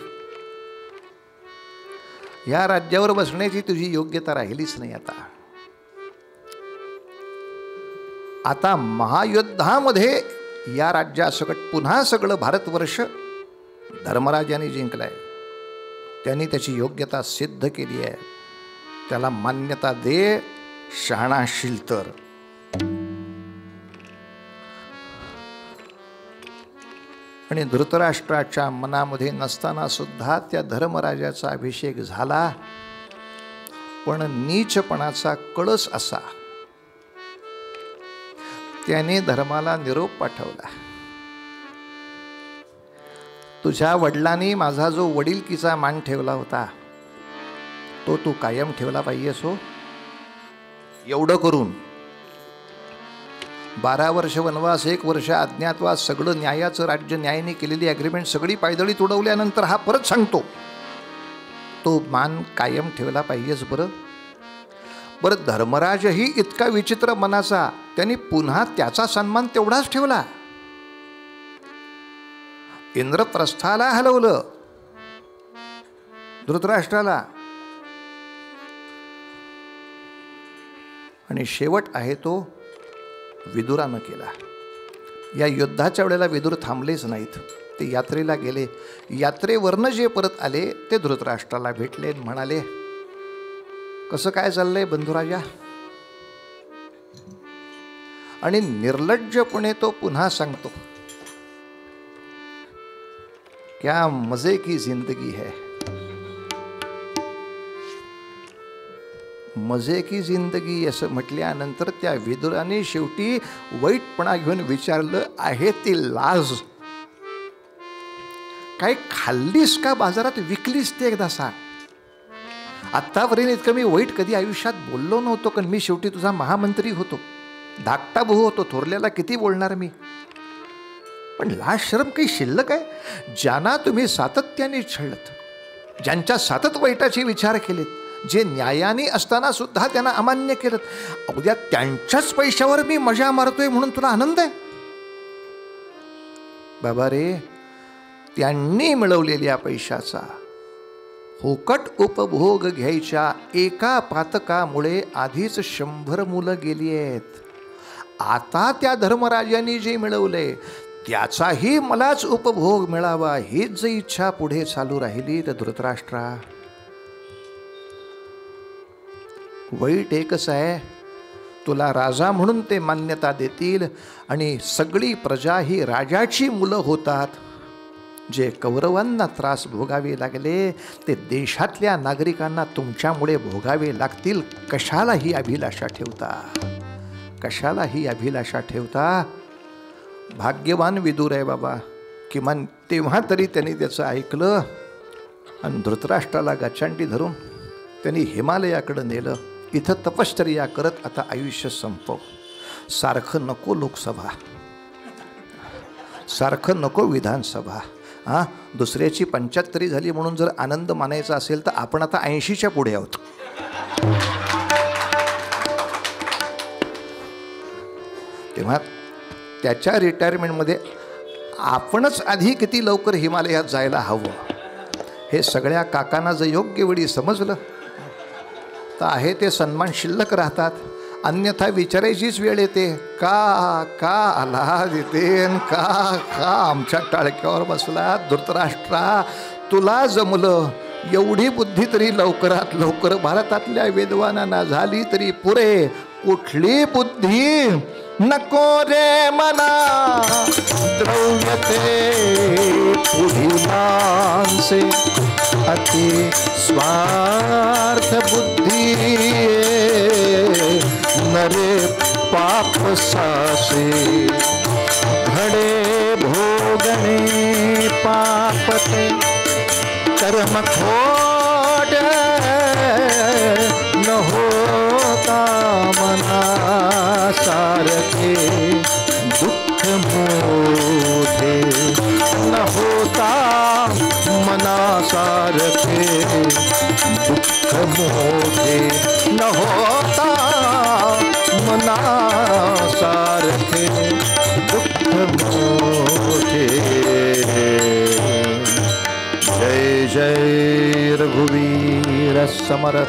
या राज्यावर बसण्याची तुझी योग्यता राहिलीच नाही. आता महायुद्धामध्ये या राज्यासकट पुन्हा सगळं भारतवर्ष धर्मराजाने जिंकलाय. त्यांनी त्याची योग्यता सिद्ध केली आहे. त्याला मान्यता दे. शहाणा असशील तर. आणि धृतराष्ट्राच्या मनामध्ये नसताना सुद्धा त्या धर्मराजाचा अभिषेक झाला. पण नीचपणाचा कळस असा त्याने धर्माला निरोप पाठवला. तुझ्या वडिलांनी माझा जो वडिलकीचा मान ठेवला होता तो तू कायम ठेवला पाहिजेस हो. एवढं करून 12 वर्ष वनवास, 1 वर्ष अज्ञातवास, सगळं न्यायाचं राज्य, न्यायाने केलेली ॲग्रीमेंट सगळी पायदळी तुडवल्यानंतर हा परत सांगतो तो मान कायम ठेवला पाहिजेच. बरं धर्मराजही इतका विचित्र मनाचा, त्यांनी पुन्हा त्याचा सन्मान तेवढाच ठेवला. इंद्रप्रस्थाला हलवलं, धृतराष्ट्राला. आणि शेवट आहे तो विदुरानं केला. या युद्धाच्या वेळेला विदुर थांबलेच नाहीत, ते यात्रेला गेले. यात्रेवरनं जे परत आले ते धृतराष्ट्राला भेटले, म्हणाले, कसं काय चाललंय बंधुराजा? आणि निर्लज्जपणे तो पुन्हा सांगतो, क्या मजे की जिंदगी है. मजे की जिंदगी असं म्हटल्यानंतर त्या विदुराने शेवटी वाईटपणा घेऊन विचारलं, आहे ती लाज? काय खाल्लीस का बाजारात, विकलीस ते एकदा सांग. आत्तापर्यंत इतकं मी वाईट कधी आयुष्यात बोललो नव्हतो, कारण मी शेवटी तुझा महामंत्री होतो, धाकटा भाऊ होतो, थोरल्याला किती बोलणार मी. पण लाज शरम काही शिल्लक आहे? ज्यांना तुम्ही सातत्याने छळत, ज्यांच्या सतत वाईटाचे विचार केलेत, जे न्यायाने असताना सुद्धा त्यांना अमान्य केलं, उद्या त्यांच्याच पैशावर मी मजा मारतोय म्हणून तुला आनंद आहे? बाबा रे, त्यांनी मिळवलेल्या पैशाचा फुकट उपभोग घ्यायच्या एका पातकामुळे आधीच 100 मुलं गेली आहेत. आता त्या धर्मराजांनी जे मिळवले त्याचाही मलाच उपभोग मिळावा, हीच जर इच्छा पुढे चालू राहिली तर धृतराष्ट्रा, वाईट एकच आहे, तुला राजा म्हणून ते मान्यता देतील आणि सगळी प्रजा ही राजाची मुलं होतात. जे कौरवांना त्रास भोगावे लागले ते देशातल्या नागरिकांना तुमच्यामुळे भोगावे लागतील. कशाला ही अभिलाषा ठेवता? कशाला ही अभिलाषा ठेवता? भाग्यवान विदुर आहे बाबा, किमान तेव्हा तरी त्यांनी त्याचं ऐकलं आणि धृतराष्ट्राला गचांडी धरून त्यांनी हिमालयाकडं नेलं. इथं तपश्चर्या करत आता आयुष्य संपव. सारखं नको लोकसभा, सारखं नको विधानसभा. दुसऱ्याची 75 झाली म्हणून जर आनंद मानायचा असेल तर आपण आता 80च्या पुढे आहोत. तेव्हा त्याच्या रिटायरमेंटमध्ये आपणच आधी किती लवकर हिमालयात जायला हवं हे सगळ्या काकांना जर योग्य वेळी समजलं तर आहे ते सन्मान शिल्लक राहतात. अन्यथा विचारायचीच वेळ येते, का आला देतेन, का आमच्या टाळक्यावर बसला. धृतराष्ट्रा, तुला जमलं एवढी बुद्धी तरी लवकरात लवकर भारतातल्या विद्वानांना झाली तरी पुरे. कुठली बुद्धी नको रे मना, द्रव्यते पुढी माणसे, अति स्वार्थ बुद्धी नरे पाप सासे. घडे भोगणे पापते कर्म खोट न होता मना सारखे. दुःख मोठे न होता मना सारखे. दुःख मोठे न होता मना सारखे. दुःख मोठे. जय जय रघुवीर समर्थ